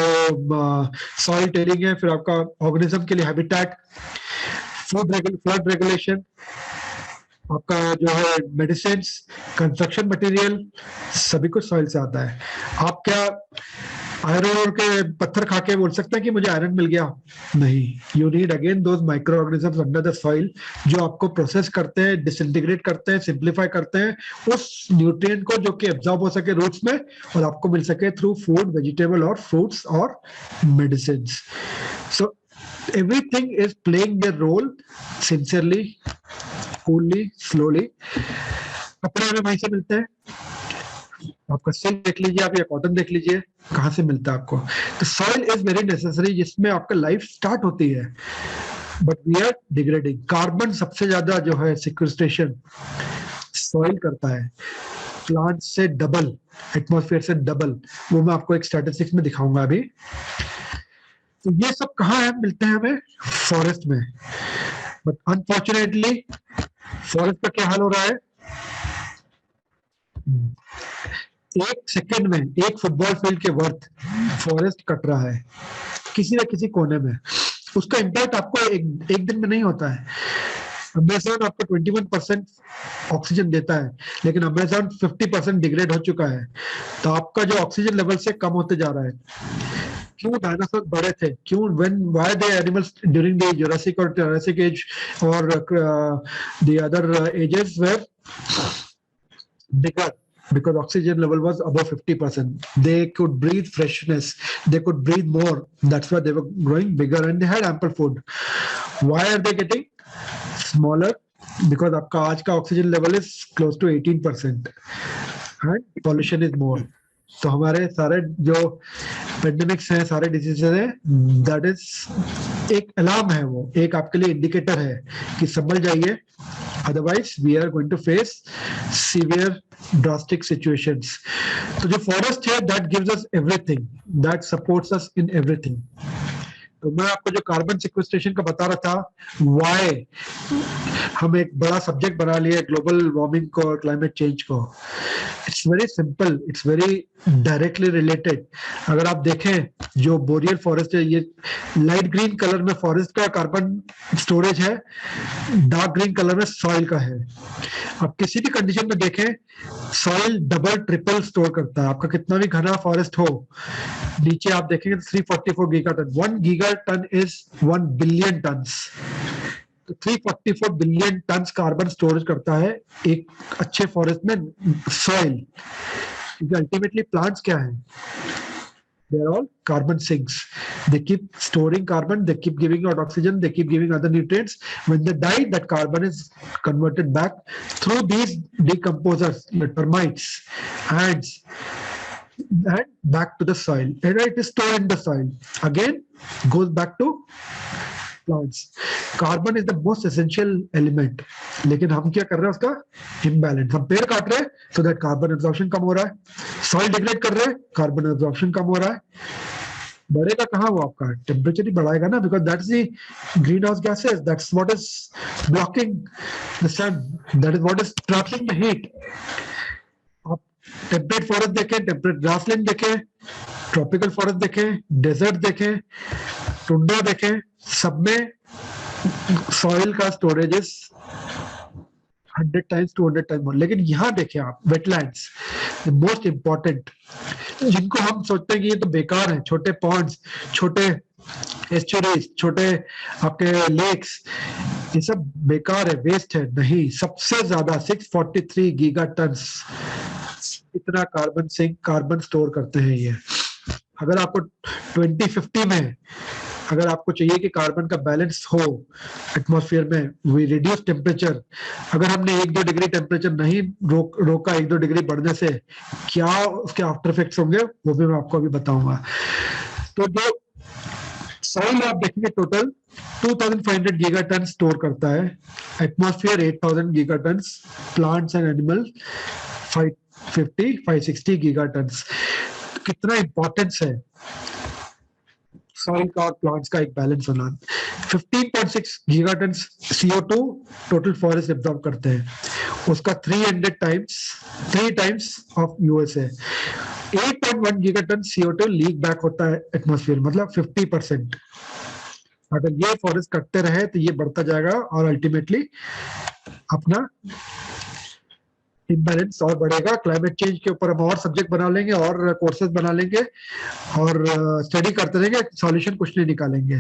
सॉइल टेलिंग है, फिर आपका ऑर्गेनिज्म के लिए हैबिटेट, फ्लड रेगुलेशन, आपका जो है मेडिसिन, कंस्ट्रक्शन मटेरियल, सभी कुछ सॉइल से आता है। आप क्या आयरन के पत्थर खा के बोल सकते हैं कि मुझे आयरन मिल गया? नहीं, you need again those micro organisms under the soil जो आपको प्रोसेस करते हैं, डिसइंटीग्रेट करते हैं, सिंप्लीफाई करते हैं उस न्यूट्रिएंट को जो कि एब्जॉर्ब हो सके रूट्स में और आपको मिल सके थ्रू फूड, वेजिटेबल और फ्रूट्स और medicine. So everything is playing their role sincerely, coolly, slowly. कपड़े हमें वहीं से मिलते हैं, आपका सिल्क देख लीजिए आप, या कॉटन देख लीजिए, कहाँ से मिलता है आपको। तो सॉइल इज वेरी नेसेसरी, जिसमें आपका लाइफ स्टार्ट होती है, but we are degrading. Carbon सबसे ज्यादा जो है सिक्वेस्ट्रेशन सॉइल करता है, प्लांट से डबल, एटमॉस्फेयर से डबल। वो मैं आपको एक स्टैटिस्टिक्स में दिखाऊंगा अभी। तो ये सब कहाँ है? मिलते हैं हमें फॉरेस्ट में। बट अनफॉर्चुनेटली फॉरेस्ट का क्या हाल हो रहा है? एक सेकंड में एक फुटबॉल फील्ड के वर्थ फॉरेस्ट कट रहा है किसी न किसी कोने में। उसका इम्पैक्ट आपको एक दिन में नहीं होता है। अमेज़न आपको 21% ऑक्सीजन देता है, लेकिन अमेज़न 50% डिग्रेड हो चुका है। तो आपका जो ऑक्सीजन लेवल से कम होते जा रहा है। क्यों डायनासोर बड़े थे? क्यों? why the animals during the Jurassic or Jurassic age or the other ages were bigger? Because oxygen level was above 50%. They could breathe freshness. They could breathe more. That's why they were growing bigger and they had ample food. Why are they getting smaller? Because आपका आज का oxygen level is close to 18% and pollution is more. तो हमारे सारे जो पेंडेमिक्स हैं, सारे डिजीजेस हैं, दैट इज एक अलार्म है, वो एक आपके लिए इंडिकेटर है कि संभल जाइए, otherwise we are going to face severe drastic situations. तो जो फॉरेस्ट है that gives us everything, that supports us in everything. तो मैं आपको जो कार्बन सिक्वेस्ट्रेशन का बता रहा था, व्हाई हम एक बड़ा सब्जेक्ट बना लिए ग्लोबल वार्मिंग को और क्लाइमेट चेंज को। It's very simple, it's very directly related. अगर आप देखें जो बोरियल फॉरेस्ट है, ये लाइट ग्रीन कलर में फॉरेस्ट का कार्बन स्टोरेज है, डार्क ग्रीन कलर में सॉइल का है। आप किसी भी कंडीशन में देखें, सॉइल डबल ट्रिपल स्टोर करता है। आपका कितना भी घना फॉरेस्ट हो, नीचे आप देखेंगे तो 344 gigaton, 1 gigaton is 1 billion turns. 344 billion turns carbon storage करता है एक अच्छे फॉरेस्ट में सॉइल। क्योंकि अल्टीमेटली प्लांट्स क्या है? They're all carbon sinks. They keep storing carbon, they keep giving out oxygen, they keep giving other nutrients. When they die, that carbon is converted back through these decomposers, the termites, ants, and back to the soil. And it is stored in the soil. Again, goes back to plants. Carbon is the most essential element. लेकिन हम क्या कर रहे हैं उसका imbalance. हम पेड़ काट रहे हैं so that carbon absorption कम हो रहा है. Soil degrade कर रहे हैं, carbon absorption कम हो रहा है. बढ़ेगा कहाँ वो आपका टेम्परेचर ही बढ़ाएगा ना, because that's the greenhouse gases, that's what is blocking the sun, that is what is trapping the heat. आप टेम्परेट फॉरेस्ट देखें, टेम्परेट ग्रासलैंड देखें, ट्रॉपिकल फॉरेस्ट देखें, डेजर्ट देखें, टुंड्रा देखें, सब में सॉइल का storage is 100 times 200 times more. लेकिन यहाँ देखें आप वेटलैंड्स, द मोस्ट इंपॉर्टेंट, जिनको हम सोचते हैं कि ये तो बेकार है, छोटे पॉन्ड्स, छोटे एस्चुरीज, छोटे आपके लेक्स, ये सब बेकार है, वेस्ट है. नहीं, सबसे ज्यादा 643 गीगाटन्स इतना कार्बन सिंक, कार्बन स्टोर करते हैं ये. अगर आपको 2050 में अगर आपको चाहिए कि कार्बन का बैलेंस हो एटमॉस्फेयर में, वी रिड्यूस टेम्परेचर, अगर हमने 1-2 डिग्री टेम्परेचर नहीं रोका 1-2 डिग्री बढ़ने से, क्या उसके आफ्टर इफेक्ट्स होंगे वो भी मैं आपको अभी बताऊंगा. तो जो सॉइल आप देखेंगे टोटल 2500 गीगाटन स्टोर करता है, atmosphere 8000 gigaton, plants and animal 560 gigaton. कितना इंपॉर्टेंस है सॉइल का और प्लांट्स का एक बैलेंस होना. 15.6 gigaton CO2 total forest absorb करते हैं, उसका 3 times of USA. 8.1 gigaton CO2 leak back होता है एटमॉस्फेयर, मतलब 50%. अगर ये फॉरेस्ट कटते रहे तो ये बढ़ता जाएगा और अल्टीमेटली अपना इम्बैलेंस और बढ़ेगा. क्लाइमेट चेंज के ऊपर हम और सब्जेक्ट बना लेंगे और कोर्सेज बना लेंगे और स्टडी करते रहेंगे, सॉल्यूशन कुछ नहीं निकालेंगे.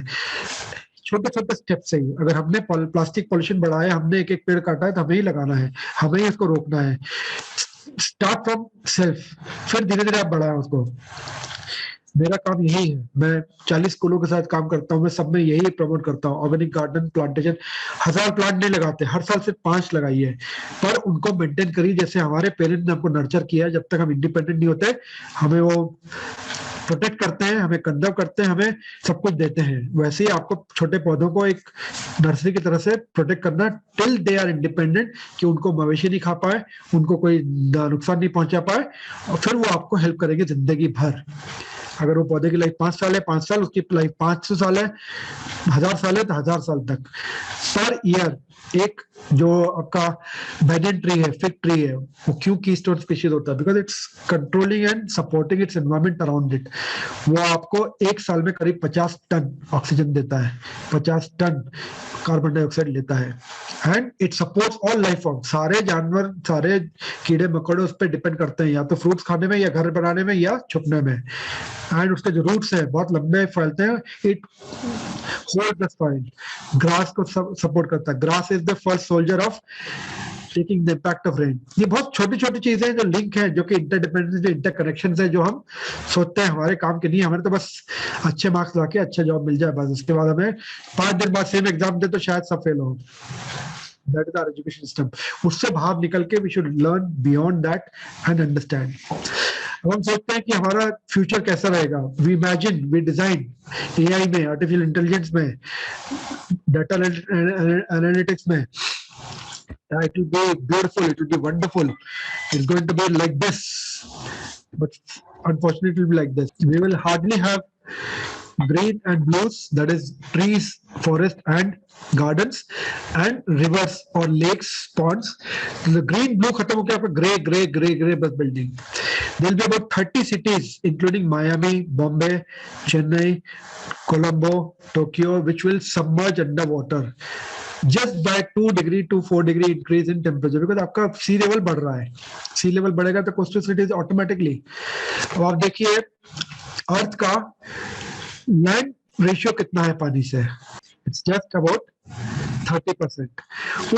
छोटे छोटे स्टेप से ही, अगर हमने प्लास्टिक पॉल्यूशन बढ़ाया, हमने एक पेड़ काटा है तो हमें ही लगाना है, हमें ही इसको रोकना है. स्टार्ट फ्रॉम सेल्फ, फिर धीरे धीरे आप बढ़ाएं उसको. मेरा काम यही है, मैं 40 स्कूलों के साथ काम करता हूँ, मैं सब में यही प्रमोट करता हूँ. ऑर्गेनिक गार्डन प्लांटेशन, 1000 प्लांट नहीं लगाते, हर साल सिर्फ 5 लगाइए, पर उनको मेंटेन करिए जैसे हमारे पेरेंट्स ने हमको नर्चर किया. जब तक हम इंडिपेंडेंट नहीं होते, हमें वो प्रोटेक्ट करते हैं, हमें कंजर्व करते हैं, हमें सब कुछ देते हैं. वैसे ही आपको छोटे पौधों को एक नर्सरी की तरह से प्रोटेक्ट करना टिल दे आर इंडिपेंडेंट, कि उनको मवेशी नहीं खा पाए, उनको कोई नुकसान नहीं पहुंचा पाए, और फिर वो आपको हेल्प करेंगे जिंदगी भर. अगर वो पौधे की लाइफ 5 साल है, 5 साल, उसकी लाइफ 500 साल है, 1000 साल है तो 1000 साल तक. पर ईयर एक जो आपका बैनियन ट्री है, फिग ट्री है, वो क्यों कीस्टोन स्पीशीज होता है? Because it's controlling and supporting its environment around it. वो आपको 1 साल में करीब 50 टन ऑक्सीजन देता है, 50 टन कार्बन डाइऑक्साइड लेता है. And it supports all life form. सारे जानवर, सारे कीड़े मकोड़े उस पर डिपेंड करते हैं, या तो फ्रूट्स खाने में, या घर बनाने में, या छुपने में. एंड उसके जो रूट्स है बहुत लंबे फैलते हैं. It hold the soil. Grass को सपोर्ट करता है. Grass is the first soldier of taking the impact of rain. ये बहुत छोटी छोटी चीजें हैं जो लिंक है, जो कि इंटरडिपेंडेंस, इंटरकनेक्शन है, जो हम सोचते हैं हमारे काम के नहीं. हमारे तो बस अच्छे मार्क्स लाके अच्छा जॉब मिल जाए बस, उसके बाद हमें 5 दिन बाद सेम एग्जाम दे तो शायद सब फेल हो. That is our education system. उससे बाहर निकल के we should learn beyond that and understand. अब हम सोचते हैं कि हमारा फ्यूचर कैसा रहेगा. We imagine, we design AI में, artificial intelligence में, data analytics में. It will be beautiful, it will be wonderful. It's going to be like this. But unfortunately, it will be like this. We will hardly have green and blues, that is trees, forest and gardens, and rivers or lakes, ponds. The green blue khatam ho gaya, आपका gray bus building. There will be about 30 cities including Miami, Bombay, Chennai, Colombo, Tokyo, which will submerge underwater just by 2 degree to 4 degree increase in temperature, because आपका sea level बढ़ रहा है. sea level बढ़ेगा तो coastal cities automatically. अब आप देखिए अर्थ का लैंड रेशियो कितना है पानी से. It's just about 30%.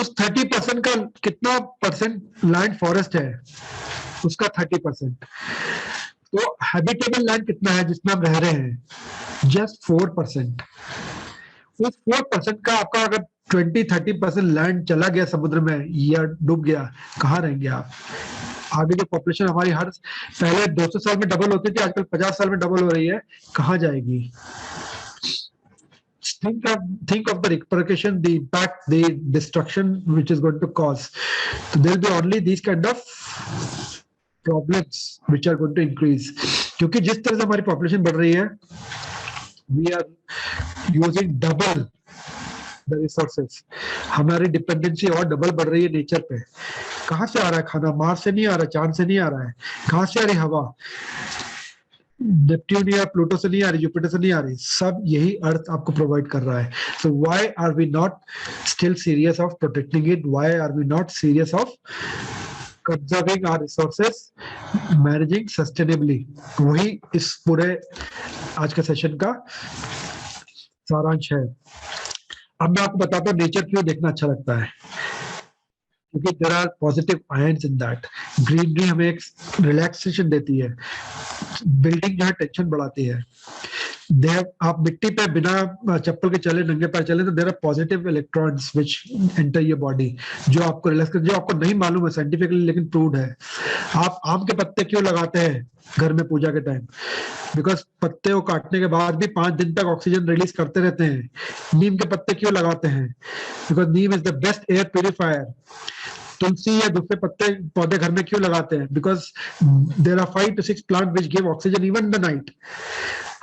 उस 30% का कितना परसेंट लैंड फॉरेस्ट है? उसका 30%. तो हैबिटेबल लैंड कितना है जिसमें हम रह रहे हैं? जस्ट 4%। उस 4% का आपका अगर 20-30% लैंड चला गया समुद्र में या डूब गया, कहाँ रहेंगे आप? आगे जो पॉपुलेशन हमारी हर पहले 200 साल में डबल होती थी, आजकल 50 साल में डबल हो रही है, कहाँ जाएगी? Think of the repercussion, the impact, the destruction which is going to cause. So there will be only these kind of problems which are going to increase. क्योंकि जिस तरह से हमारी पॉपुलेशन बढ़ रही है, we are using double the resources. हमारी डिपेंडेंसी और डबल बढ़ रही है नेचर पे. कहाँ से आ रहा है खाना? मार्स से नहीं आ रहा, चांद से नहीं आ रहा है. कहाँ से आ रही हवा? नेपट्यून या प्लूटो से नहीं आ रही, जुपिटर से नहीं आ रही, सब यही अर्थ आपको प्रोवाइड कर रहा है. So why are we not still serious of protecting it? Why are we not serious of conserving our resources, managing sustainably? वही इस पूरे आज का सेशन का सारांश है. अब मैं आपको बताता हूँ नेचर क्यों देखना अच्छा लगता है. क्योंकि there are positive ions in that. Greenery हमें एक रिलैक्सेशन देती है. बिल्डिंग जो है टेंशन बढ़ाती है. आप मिट्टी पे बिना चप्पल के चले, नंगे पैर चले, तो there are positive electrons which enter your body, जो आपको रिलैक्स कर, जो आपको नहीं मालूम है साइंटिफिकली लेकिन प्रूव्ड है. आप आम के पत्ते क्यों लगाते हैं घर में पूजा के टाइम? बिकॉज पत्ते को काटने के बाद भी 5 दिन तक ऑक्सीजन रिलीज करते रहते हैं. नीम के पत्ते क्यों लगाते हैं? Because neem is the best air purifier. तुलसी या दूसरे पत्ते पौधे घर में क्यों लगाते हैं? Because there are 5 to 6 plant which give oxygen even in the night.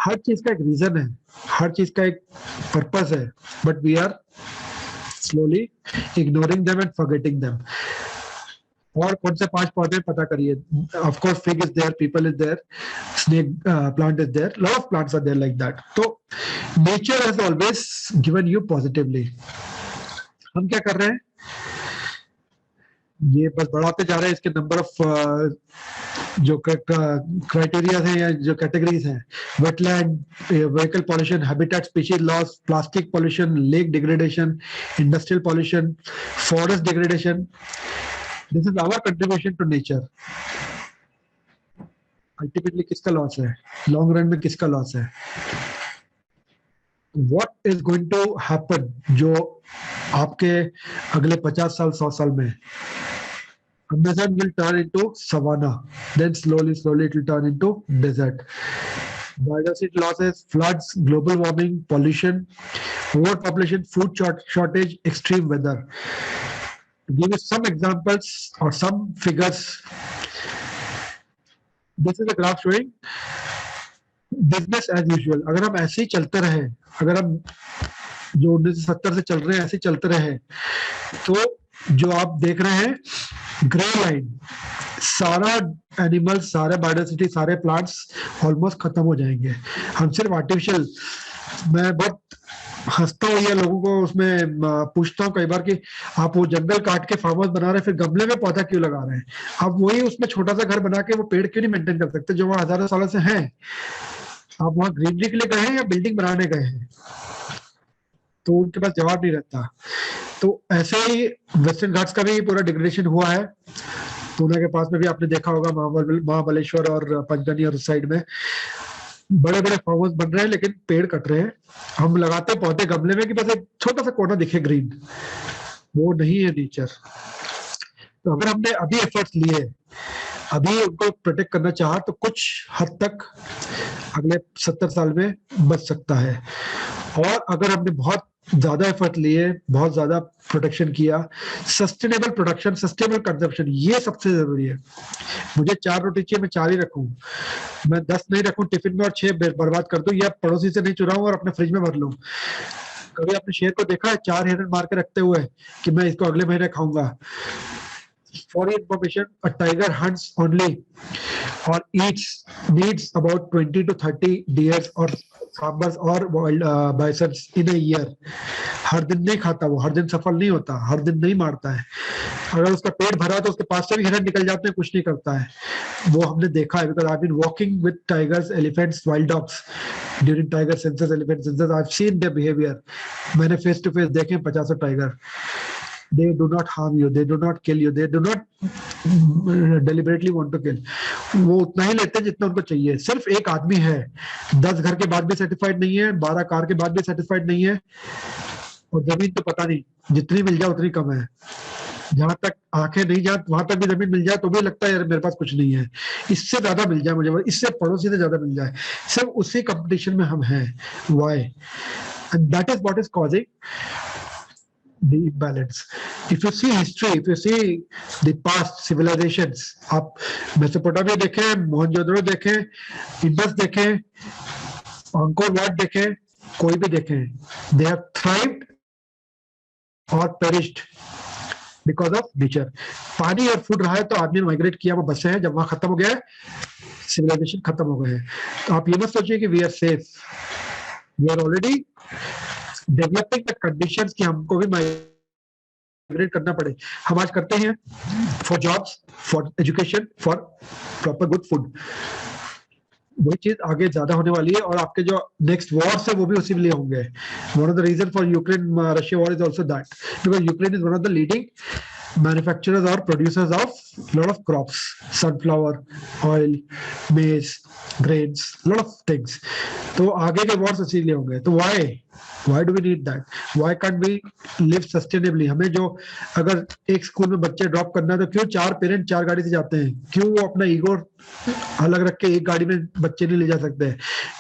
हर चीज का एक रीजन है, हर चीज का एक पर्पस है, but we are slowly ignoring them and forgetting them. और कौन से 5 पौधे पता करिए. Of course fig is there, peepal is there, snake plant is there, lot of plants are there like that. तो nature has always given you positively. हम क्या कर रहे हैं? ये बस बढ़ाते जा रहे हैं इसके नंबर ऑफ जो क्राइटेरिया है या जो कैटेगरीज हैं. Wetland, vehicle pollution, habitat species loss, plastic pollution, lake degradation, industrial pollution, forest degradation. This is our contribution to nature. Ultimately किसका लॉस है? लॉन्ग रन में किसका लॉस है? What is going to happen जो आपके अगले 50 साल 100 साल में? Amazon will turn into savanna, then slowly it will turn into desert. Biodiversity losses, floods, global warming, pollution, overpopulation, food shortage, extreme weather. To give you some examples or some figures, this is a graph showing business as usual. अगर हम ऐसे ही चलते रहे, अगर हम जो 1970 से चल रहे हैं ऐसे चलते रहे, तो जो आप देख रहे हैं ग्रे लाइन, सारा एनिमल, सारे बायोडाइवर्सिटी, सारे प्लांट्स ऑलमोस्ट खत्म हो जाएंगे. हम सिर्फ आर्टिफिशियल, मैं बहुत हंसता हूँ ये लोगों को, उसमें पूछता हूँ कई बार कि आप वो जंगल काट के फार्म हाउस बना रहे हैं, फिर गमले में पौधा क्यों लगा रहे हैं? आप वही उसमें छोटा सा घर बना के वो पेड़ क्यों नहीं मेंटेन कर सकते जो वहां हजारों सालों से हैं? आप वहां ग्रीनरी के लिए गए हैं या बिल्डिंग बनाने गए हैं? तो उनके पास जवाब नहीं रहता. तो ऐसे ही वेस्टर्न घाट्स का भी पूरा डिग्रेडेशन हुआ है. पुणे के पास में भी आपने देखा होगा, महाबलेश्वर और पंचगनी और उस साइड में बड़े बड़े फार्म हाउस बन रहे हैं लेकिन पेड़ कट रहे हैं. हम लगाते हैं पौधे गमले में कि बस एक छोटा सा कोना दिखे ग्रीन, वो नहीं है नेचर. तो अगर हमने अभी एफर्ट्स लिए, अभी उनको प्रोटेक्ट करना चाहा, तो कुछ हद तक अगले 70 साल में बच सकता है. और अगर हमने बहुत ज्यादा एफर्ट लिए, बहुत ज्यादा प्रोटेक्शन किया, सस्टेनेबल प्रोडक्शन, सस्टेनेबल कंजम्पशन, ये सबसे जरूरी है. मुझे 4 रोटी चाहिए, मैं 4 ही रखूं, मैं 10 नहीं रखूं टिफिन में और 6 बर्बाद कर दूं, या पड़ोसी से नहीं चुराऊं और अपने फ्रिज में भर लूं. कभी आपने शेर को देखा है 4 हिरन मार के रखते हुए कि मैं इसको अगले महीने खाऊंगा? For your information, a tiger hunts only or needs about 20 to 30 deers or सांबर्स और बाइसन्स इन अ ईयर. हर दिन नहीं खाता वो, हर दिन सफल नहीं होता, हर दिन नहीं मारता है. अगर उसका पेट भरा तो उसके पास से भी हिरन निकल जाते हैं, कुछ नहीं करता है. वो हमने देखा है, because I have been walking with tigers, elephants, wild dogs during tiger census, elephant census. I have seen their behaviour. मैंने फेस टू फेस देखे 50 tiger. They do not harm you, they do not kill you, they do not deliberately want to kill. वो उतना ही लेते हैं जितना उनको चाहिए। सिर्फ एक आदमी है 10 घर के बाद भी सेटिस्फाइड नहीं है, 12 कार के बाद भी सेटिस्फाइड नहीं है, और जमीन तो पता नहीं, जितनी मिल जाए उतनी कम है। जहां तक आंखें नहीं जाए वहां तक भी जमीन मिल जाए तो भी लगता है यार मेरे पास कुछ नहीं है, इससे ज्यादा मिल जाए मुझे, इससे पड़ोसी से ज्यादा मिल जाए। सिर्फ उसी कंपटीशन में हम हैं। Why? And that is what is causing the imbalance. If you see history, if you see the past civilizations, आप मेसोपोटामिया देखें, मोहनजोदड़ो देखें, इंडस देखें, अंकोर वाट देखें, कोई भी देखें, they have thrived or perished because of nature. पानी और फूड रहा है तो आदमी ने माइग्रेट किया, वो बसे हैं, जब वहां खत्म हो गया है सिविलाइजेशन खत्म हो गए हैं। तो आप ये मत सोचिए कि we are safe, we are already developing the conditions कि हमको भी माइग्रेट करना पड़े। हम आज करते हैं for jobs, for education, for proper good food. वही चीज आगे ज्यादा होने वाली है, और आपके जो नेक्स्ट वॉर्स है वो भी उसी लिए होंगे। One of the reason for Ukraine Russia war is also that, because Ukraine is one of the leading manufacturers or producers of lot of crops, sunflower oil, maize, grains, lot of things. तो आगे के wars इसीलिए होंगे। तो why do we need that? Why can't we live sustainably? हमें जो अगर एक स्कूल में बच्चे ड्रॉप करना है तो क्यों 4 पेरेंट 4 गाड़ी से जाते हैं? क्यों वो अपना ईगो अलग रख के एक गाड़ी में बच्चे नहीं ले जा सकते?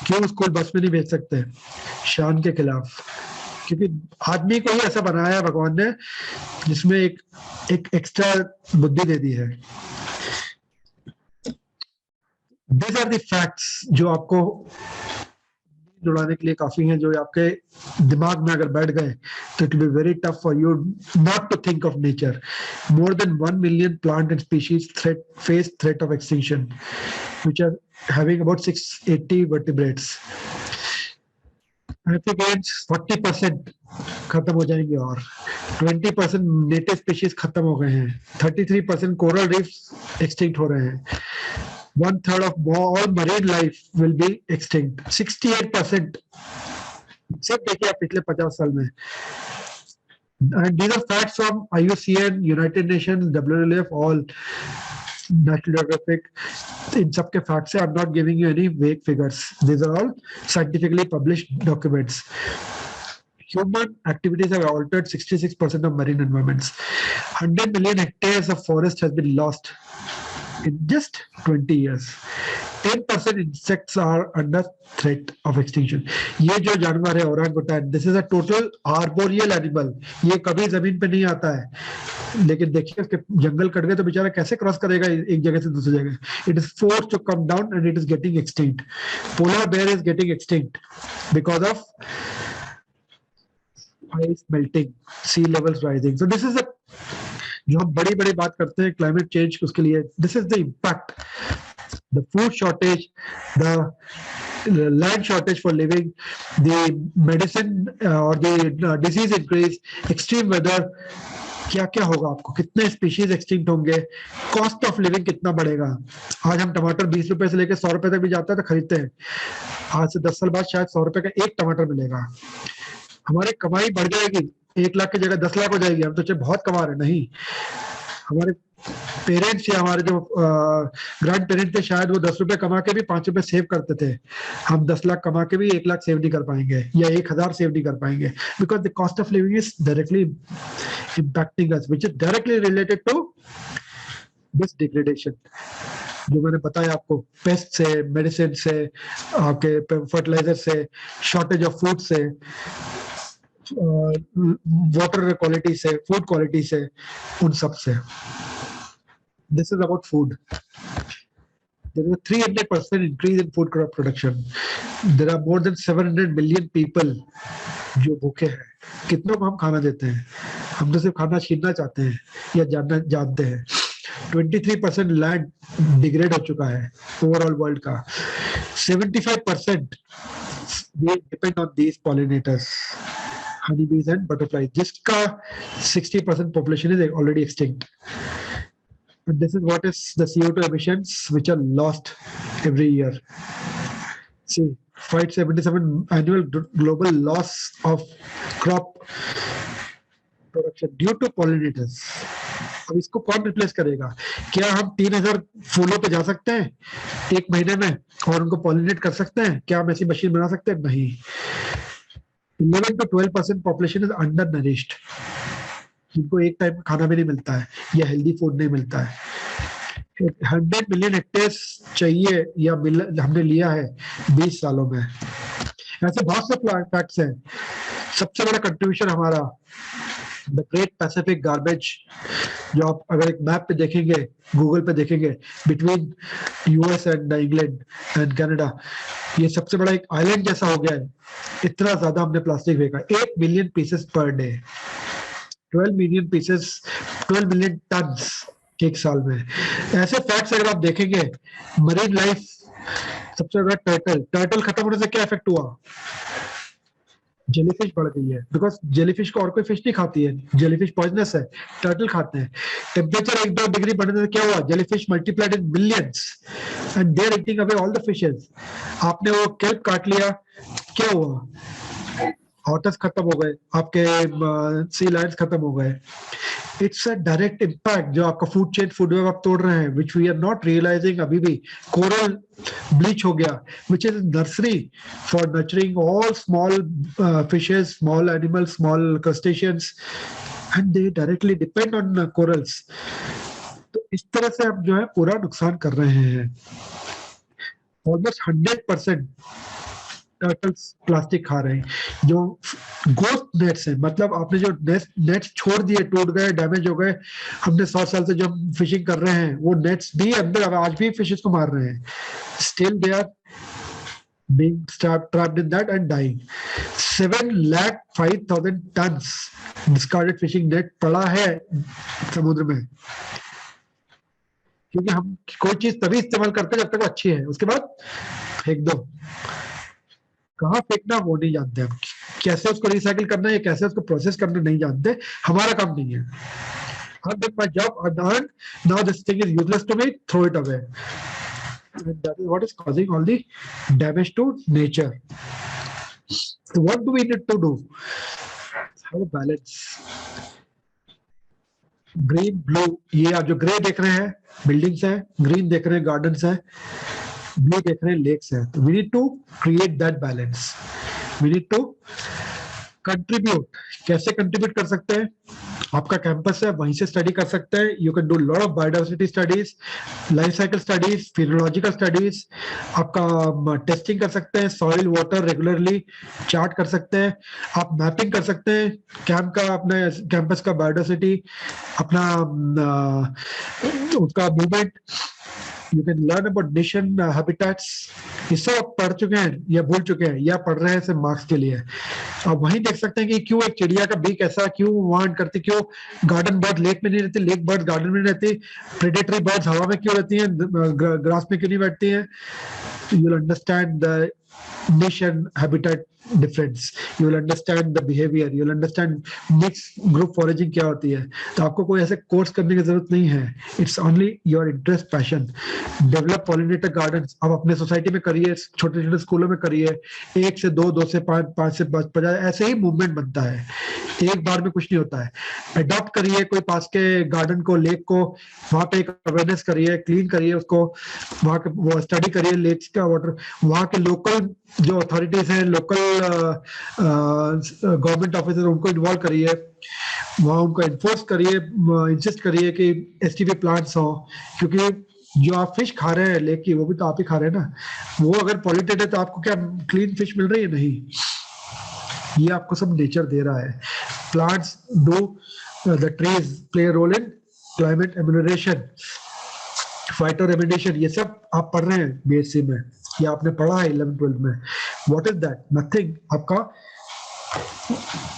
क्यों स्कूल बस में नहीं भेज सकते? शान के खिलाफ। क्योंकि आदमी को ही ऐसा बनाया है भगवान ने, जिसमें एक एक्स्ट्रा बुद्धि दे दी है। These are the facts जो आपको जुड़ाने के लिए काफी हैं, जो आपके दिमाग में अगर बैठ गए तो it will be very tough for you not to think of nature. More than 1 million plant and species face threat of extinction, which are having about 680 vertebrates. I think 40% खत्म हो जाएंगे, और 20% नेटिव स्पीशीज खत्म हो गए हैं, 33% कोरल रीफ्स एक्सटिंक्ट हो रहे हैं, 1/3 of all marine life will be extinct, 68% सब देखिए आप पिछले 50 साल में। And these are facts from IUCN, United Nations, WWF, all National Geographic. In सबके facts है, I'm not giving you any vague figures. These are all scientifically published documents. Human activities have altered 66% of marine environments. 100 million hectares of forest has been lost in just 20 years. 10% insects are under threat of extinction. ये जो जानवर है orangutan, this is a total arboreal animal. ये कभी जमीन पे नहीं आता है, लेकिन देखिए उसके जंगल कट गए तो बेचारा कैसे क्रॉस करेगा एक जगह से दूसरी जगह? It is forced to come down and it is getting extinct. Polar bear is getting extinct because of ice melting, sea levels rising. So this is a जो हम बड़ी बड़ी बात करते हैं क्लाइमेट चेंज, उसके लिए this is the impact, the food shortage, the land shortage for living, the medicine और the disease increase, extreme weather, क्या क्या होगा आपको, कितने स्पीशीज एक्सटिंक्ट होंगे, कॉस्ट ऑफ लिविंग कितना बढ़ेगा। आज हम टमाटर 20 रुपए से लेकर 100 रुपए तक भी जाता है तो खरीदते हैं, आज से 10 साल बाद शायद 100 रुपए का एक टमाटर मिलेगा। हमारी कमाई बढ़ जाएगी, 1 लाख की जगह 10 लाख हो जाएगी। हम तो बहुत कमा रहे, नहीं, हमारे पेरेंट्स या हमारे जो ग्रैंड पेरेंट्स थे शायद वो 10 रुपए कमा के भी 5 रुपए सेव करते थे। हम 10 लाख कमा के भी 1 लाख सेव नहीं कर पाएंगे या 1000 सेव नहीं कर पाएंगे, because the cost of living is directly impacting us, which is directly related to this degradation जो मैंने बताया आपको, पेस्ट से, मेडिसिन से, आपके फर्टिलाइजर से, शॉर्टेज ऑफ फूड से, वाटर क्वालिटी से, फूड क्वालिटी से, उन सब से। This is about food. There is a 300% increase in food crop production. There are more than 700 million people जो भूखे हैं। कितनों को हम खाना देते हैं? हम तो सिर्फ खाना छीनना चाहते हैं या जानते हैं। 23% लैंड डिग्रेड हो चुका है ओवरऑल वर्ल्ड का। 75% we depend on these pollinators, honeybees and butterflies, जिसका 60% population is already extinct. And this is what is the CO2 emissions which are lost every year. See, 577 annual global loss of crop production due to pollinators. अब इसको कौन रिप्लेस करेगा? क्या हम 3000 फूलों पे जा सकते हैं 1 महीने में और उनको पॉलिनेट कर सकते हैं? क्या हम ऐसी मशीन बना सकते हैं? नहीं। 11 to 12% population is under nourished, जिनको एक टाइम खाना भी नहीं मिलता है या हेल्दी फूड नहीं मिलता है। 100 मिलियन हेक्टेयर्स चाहिए या हमने लिया है 20 सालों में। ऐसे बहुत से फैक्ट्स हैं। सबसे बड़ा कंट्रीब्यूशन हमारा द ग्रेट पैसिफिक गार्बेज, जो आप अगर एक मैप पे देखेंगे, गूगल पे देखेंगे, between US and England and Canada, ये सबसे बड़ा एक आइलैंड जैसा हो गया है। इतना ज्यादा हमने प्लास्टिक फेंका, 8 million pieces per day, 12 million pieces, 12 million turns एक साल में। ऐसे फैक्ट्स अगर आप देखेंगे, मरीन लाइफ सबसे बड़ा टर्टल खत्म होने से क्या इफेक्ट हुआ? जेलीफिश बढ़ गई है, बिकॉज जेलीफिश को और कोई फिश नहीं खाती है, जेलीफिश पॉइजनस है, टर्टल खाते हैं। टेम्परेचर 1-2 डिग्री बढ़ने से क्या हुआ? Jellyfish multiplied in millions and they are eating away all the fishes. आपने वो केल्प काट लिया, क्या हुआ? ऑटर्स खत्म हो गए, आपके सी लायंस खत्म हो गए। इट्स अ डायरेक्ट इम्पैक्ट जो आपका फूड चेन, फूड वेब आप तोड़ रहे हैं, which we are not realising अभी भी। कोरल ब्लीच हो गया, which is nursery for nurturing all small fishes, small animals, small crustaceans, and they directly depend on corals. तो इस तरह से हम जो है पूरा नुकसान कर रहे हैं। ऑलमोस्ट 100% टर्टल्स प्लास्टिक खा रहे हैं। जो गोस्ट नेट्स है, मतलब आपने जो नेट्स छोड़ दिए, टूट गए, डैमेज हो गए, हमने 100 साल से जो फिशिंग कर रहे हैं, वो नेट्स भी अंदर आज भी फिशेस को मार रहे हैं। Still they are being trapped in that and dying. 7,05,000 tons discarded fishing net पड़ा है समुद्र में, क्योंकि हम कोई चीज तभी इस्तेमाल करते हैं जब तक वो अच्छी है, उसके बाद फेंक दो। कहाँ फेंकना वो नहीं जानते हम, कैसे उसको रिसाइकिल करना है, कैसे उसको प्रोसेस करना नहीं जानते, हमारा काम नहीं है। I've done my job, I've done, now this thing is useless to me, throw it away. And that is what is causing all the damage to nature. So what do we need to do? Have a balance. Green blue, ये आप जो ग्रे देख रहे हैं बिल्डिंग्स हैं, ग्रीन देख रहे हैं गार्डन्स हैं, ब्लू देख रहे हैं लेक्स हैं। तो we need to create that balance, we need to contribute. कैसे कंट्रीब्यूट कर सकते हैं? आपका कैंपस है, वहीं से स्टडी कर सकते हैं। You can do lot of biodiversity studies, life cycle studies, phenological studies, आपका टेस्टिंग कर सकते हैं, सॉइल वाटर रेगुलरली चार्ट कर सकते हैं, आप मैपिंग कर सकते हैं कैंप का, अपने कैंपस का बायोडाइवर्सिटी, अपना उसका movement. You can learn about nation habitats. ये सब आप पढ़ चुके हैं या भूल चुके हैं या पढ़ रहे हैं सिर्फ मार्क्स के लिए। आप वहीं देख सकते हैं कि क्यों एक चिड़िया का बीक ऐसा क्यों वांट करती, क्यों गार्डन बर्ड लेक में नहीं रहती, लेक बर्ड गार्डन में नहीं रहती, प्रेडेटरी बर्ड्स हवा में क्यों रहती हैं, ग्रास में क्यों नहीं बैठती हैं। You will understand the niche and habitat difference, you will understand the behavior, you will understand mixed group foraging क्या होती है। तो आपको कोई ऐसे कोर्स करने की जरूरत नहीं है, it's only your interest, passion. Develop pollinator gardens, आप अपने सोसाइटी में करिए, छोटे छोटे स्कूलों में करिए, 1 से 2, 2 से 5, 5 से 50, ऐसे ही मूवमेंट बनता है, एक बार में कुछ नहीं होता है। अडॉप्ट करिए कोई पास के गार्डन को, लेक को, वहां पे एक अवेयरनेस करिए, क्लीन करिए उसको, वहां के वो स्टडी करिए लेक्स का वाटर, वहां के लोकल जो अथॉरिटीज हैं, लोकल गवर्नमेंट ऑफिसर, उनको इन्वॉल्व करिए, वहां उनको एनफोर्स करिए, इंसिस्ट करिए कि एसटीपी प्लांट्स हो, क्योंकि जो आप फिश खा रहे हैं लेक की, वो भी तो आप ही खा रहे हैं ना। वो अगर पॉल्यूटेड है तो आपको क्या क्लीन फिश मिल रही है? नहीं, ये आपको सब नेचर दे रहा है। Plants do, the trees play a role in climate amelioration, phytoremediation, ये सब आप पढ़ रहे हैं बीएससी में या आपने पढ़ा है 11th-12th में। What is that? नथिंग। आपका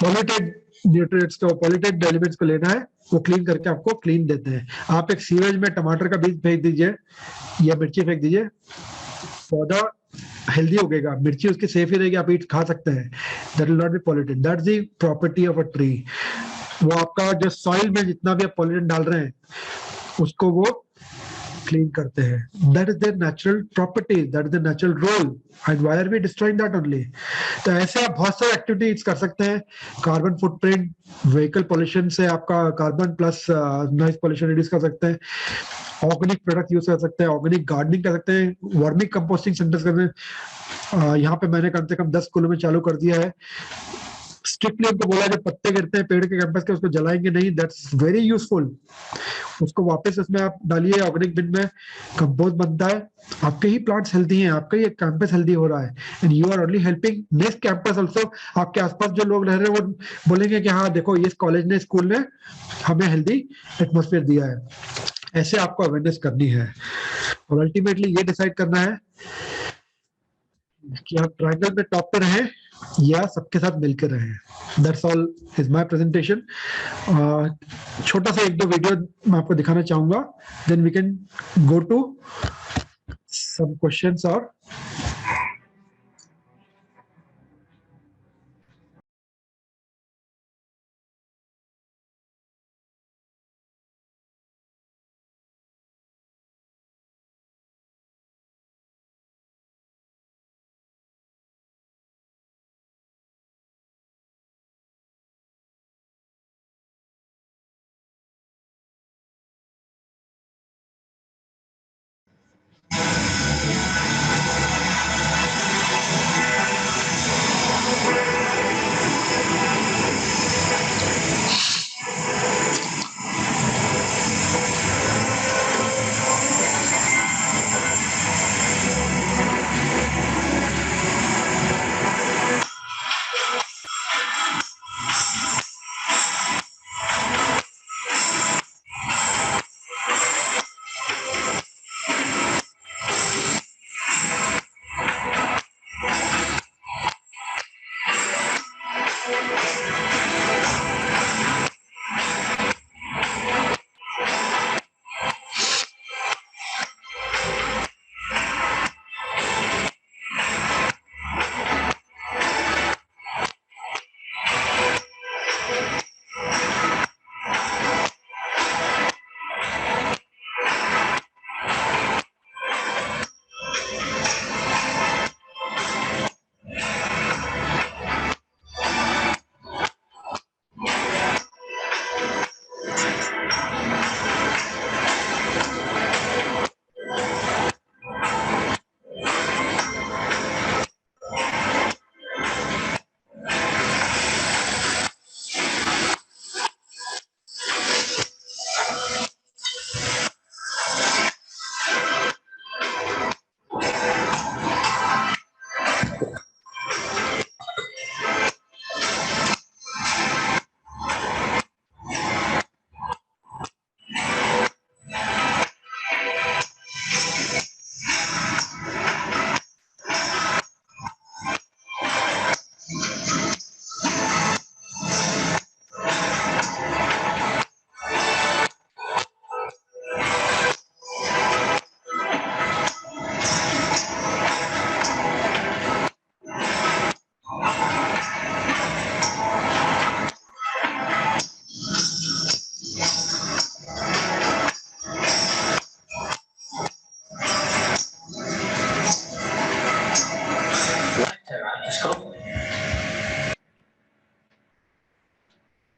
पॉल्यूटेड न्यूट्रिएंट्स को, पॉल्यूटेड एलिमेंट्स को लेना है, वो क्लीन करके आपको क्लीन देते हैं। आप एक सीवेज में टमाटर का बीज फेंक दीजिए या मिर्ची फेंक दीजिए, पौधा हेल्दी उगेगा, मिर्ची उसकी सेफ ही रहेगी, आप ईट खा सकते हैं। That will not be polluted, that's the property of a tree. वो आपका जो सॉइल में जितना भी आप पॉल्यूटेंट डाल रहे हैं उसको वो क्लीन करते हैं. That is their natural property, that is the natural role, and why are we destroying that only? तो ऐसे आप बहुत सारे एक्टिविटीज कर सकते हैं. कार्बन फुटप्रिंट, व्हीकल पोल्यूशन से आपका carbon plus noise pollution reduce कर सकते हैं. ऑर्गेनिक प्रोडक्ट यूज कर सकते हैं, ऑर्गेनिक गार्डनिंग कर सकते हैं, वर्मी कंपोस्टिंग सेंटर्स कर सकते हैं. यहाँ पे मैंने कम से कम 10 स्कूलों में चालू कर दिया है. स्ट्रिक्टली उनको बोला जब पत्ते गिरते हैं पेड़ के कैंपस के, उसको जलाएंगे नहीं. That's very useful. उसको वापस उसमें आप डालिए ऑर्गेनिक बिन में, कंपोस्ट बनता है. आपके ही प्लांट्स हेल्दी हैं, आपका ही कैंपस हेल्दी हो रहा है, and you are only helping next campus also. आपके आसपास जो लोग रह रहे हैं वो बोलेंगे कि हाँ देखो ये कॉलेज ने, स्कूल ने हमें हेल्दी एटमोस्फेयर दिया है. ऐसे आपको अवेयरनेस करनी है, और अल्टीमेटली ये डिसाइड करना है कि आप ट्रायंगल में टॉप पे रहें या सबके साथ मिलकर रहें. That's all is my presentation. छोटा सा एक दो वीडियो मैं आपको दिखाना चाहूंगा, then we can go to some questions. और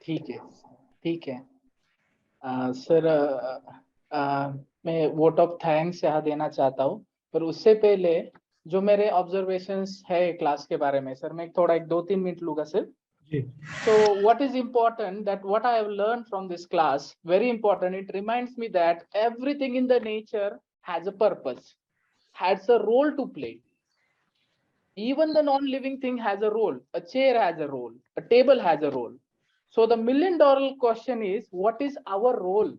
ठीक है, ठीक है. सर, मैं वोट ऑफ थैंक्स यहाँ देना चाहता हूँ, पर उससे पहले जो मेरे ऑब्जर्वेशंस है क्लास के बारे में, सर मैं थोड़ा 2-3 मिनट लूंगा सर. जी, So what is important, that what I have learned from this class, very important, it reminds me that everything in the nature has a purpose, has a role to play. Even the non-living thing has a role. A chair has a role, a table has a role. So the $1,000,000 question is, what is our role?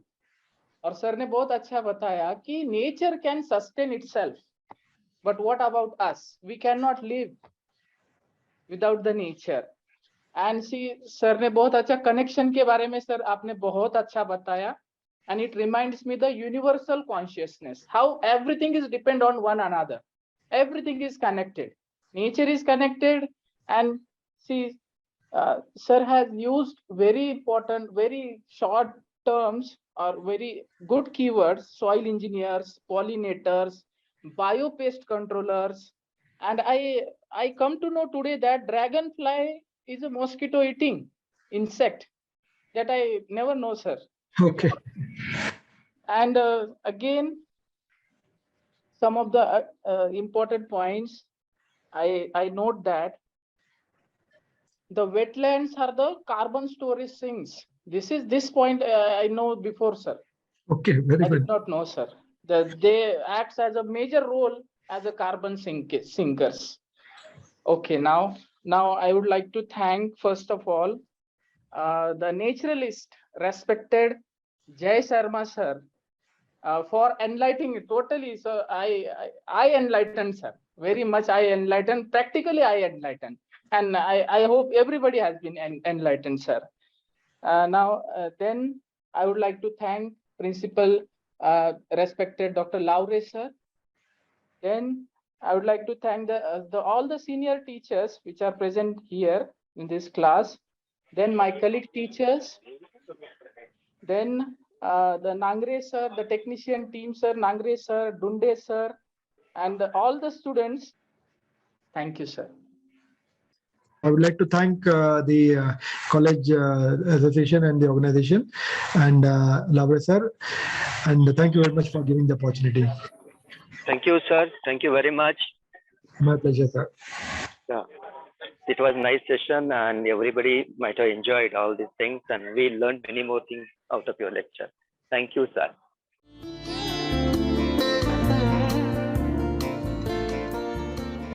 और सर ने बहुत अच्छा बताया कि nature can sustain itself, but what about us? We cannot live without the nature. And see, sir ने बहुत अच्छा कनेक्शन के बारे में सर आपने बहुत अच्छा बताया. And it reminds me the universal consciousness, how everything is depend on one another. Everything is connected. Nature is connected. And see, sir has used very important, very short terms are very good keywords: soil engineers, pollinators, biopest controllers. And I come to know today that dragonfly is a mosquito eating insect that I never know, sir. Okay. And again, some of the important points, I note that the wetlands are the carbon storage sinks. This point I know before, sir. Okay. Very I did good. not know, sir. They acts as a major role as a carbon sinkers. Okay, now I would like to thank first of all the naturalist, respected Jay Sharma sir, for enlightening totally. So I enlightened, sir, very much. I enlightened, practically I enlightened, and I hope everybody has been enlightened, sir. Now then I would like to thank principal, respected Dr. Laure sir. Then I would like to thank all the senior teachers which are present here in this class. Then my colleague teachers. Then the Nangre sir, the technician team sir, Nangre sir, Dunde sir, and all the students. Thank you, sir. I would like to thank the college association and the organization and Lavre sir, and thank you very much for giving the opportunity. Thank you, sir. Thank you very much. My pleasure, sir. Yeah. It was a nice session and everybody might have enjoyed all these things and we learned many more things out of your lecture. Thank you, sir.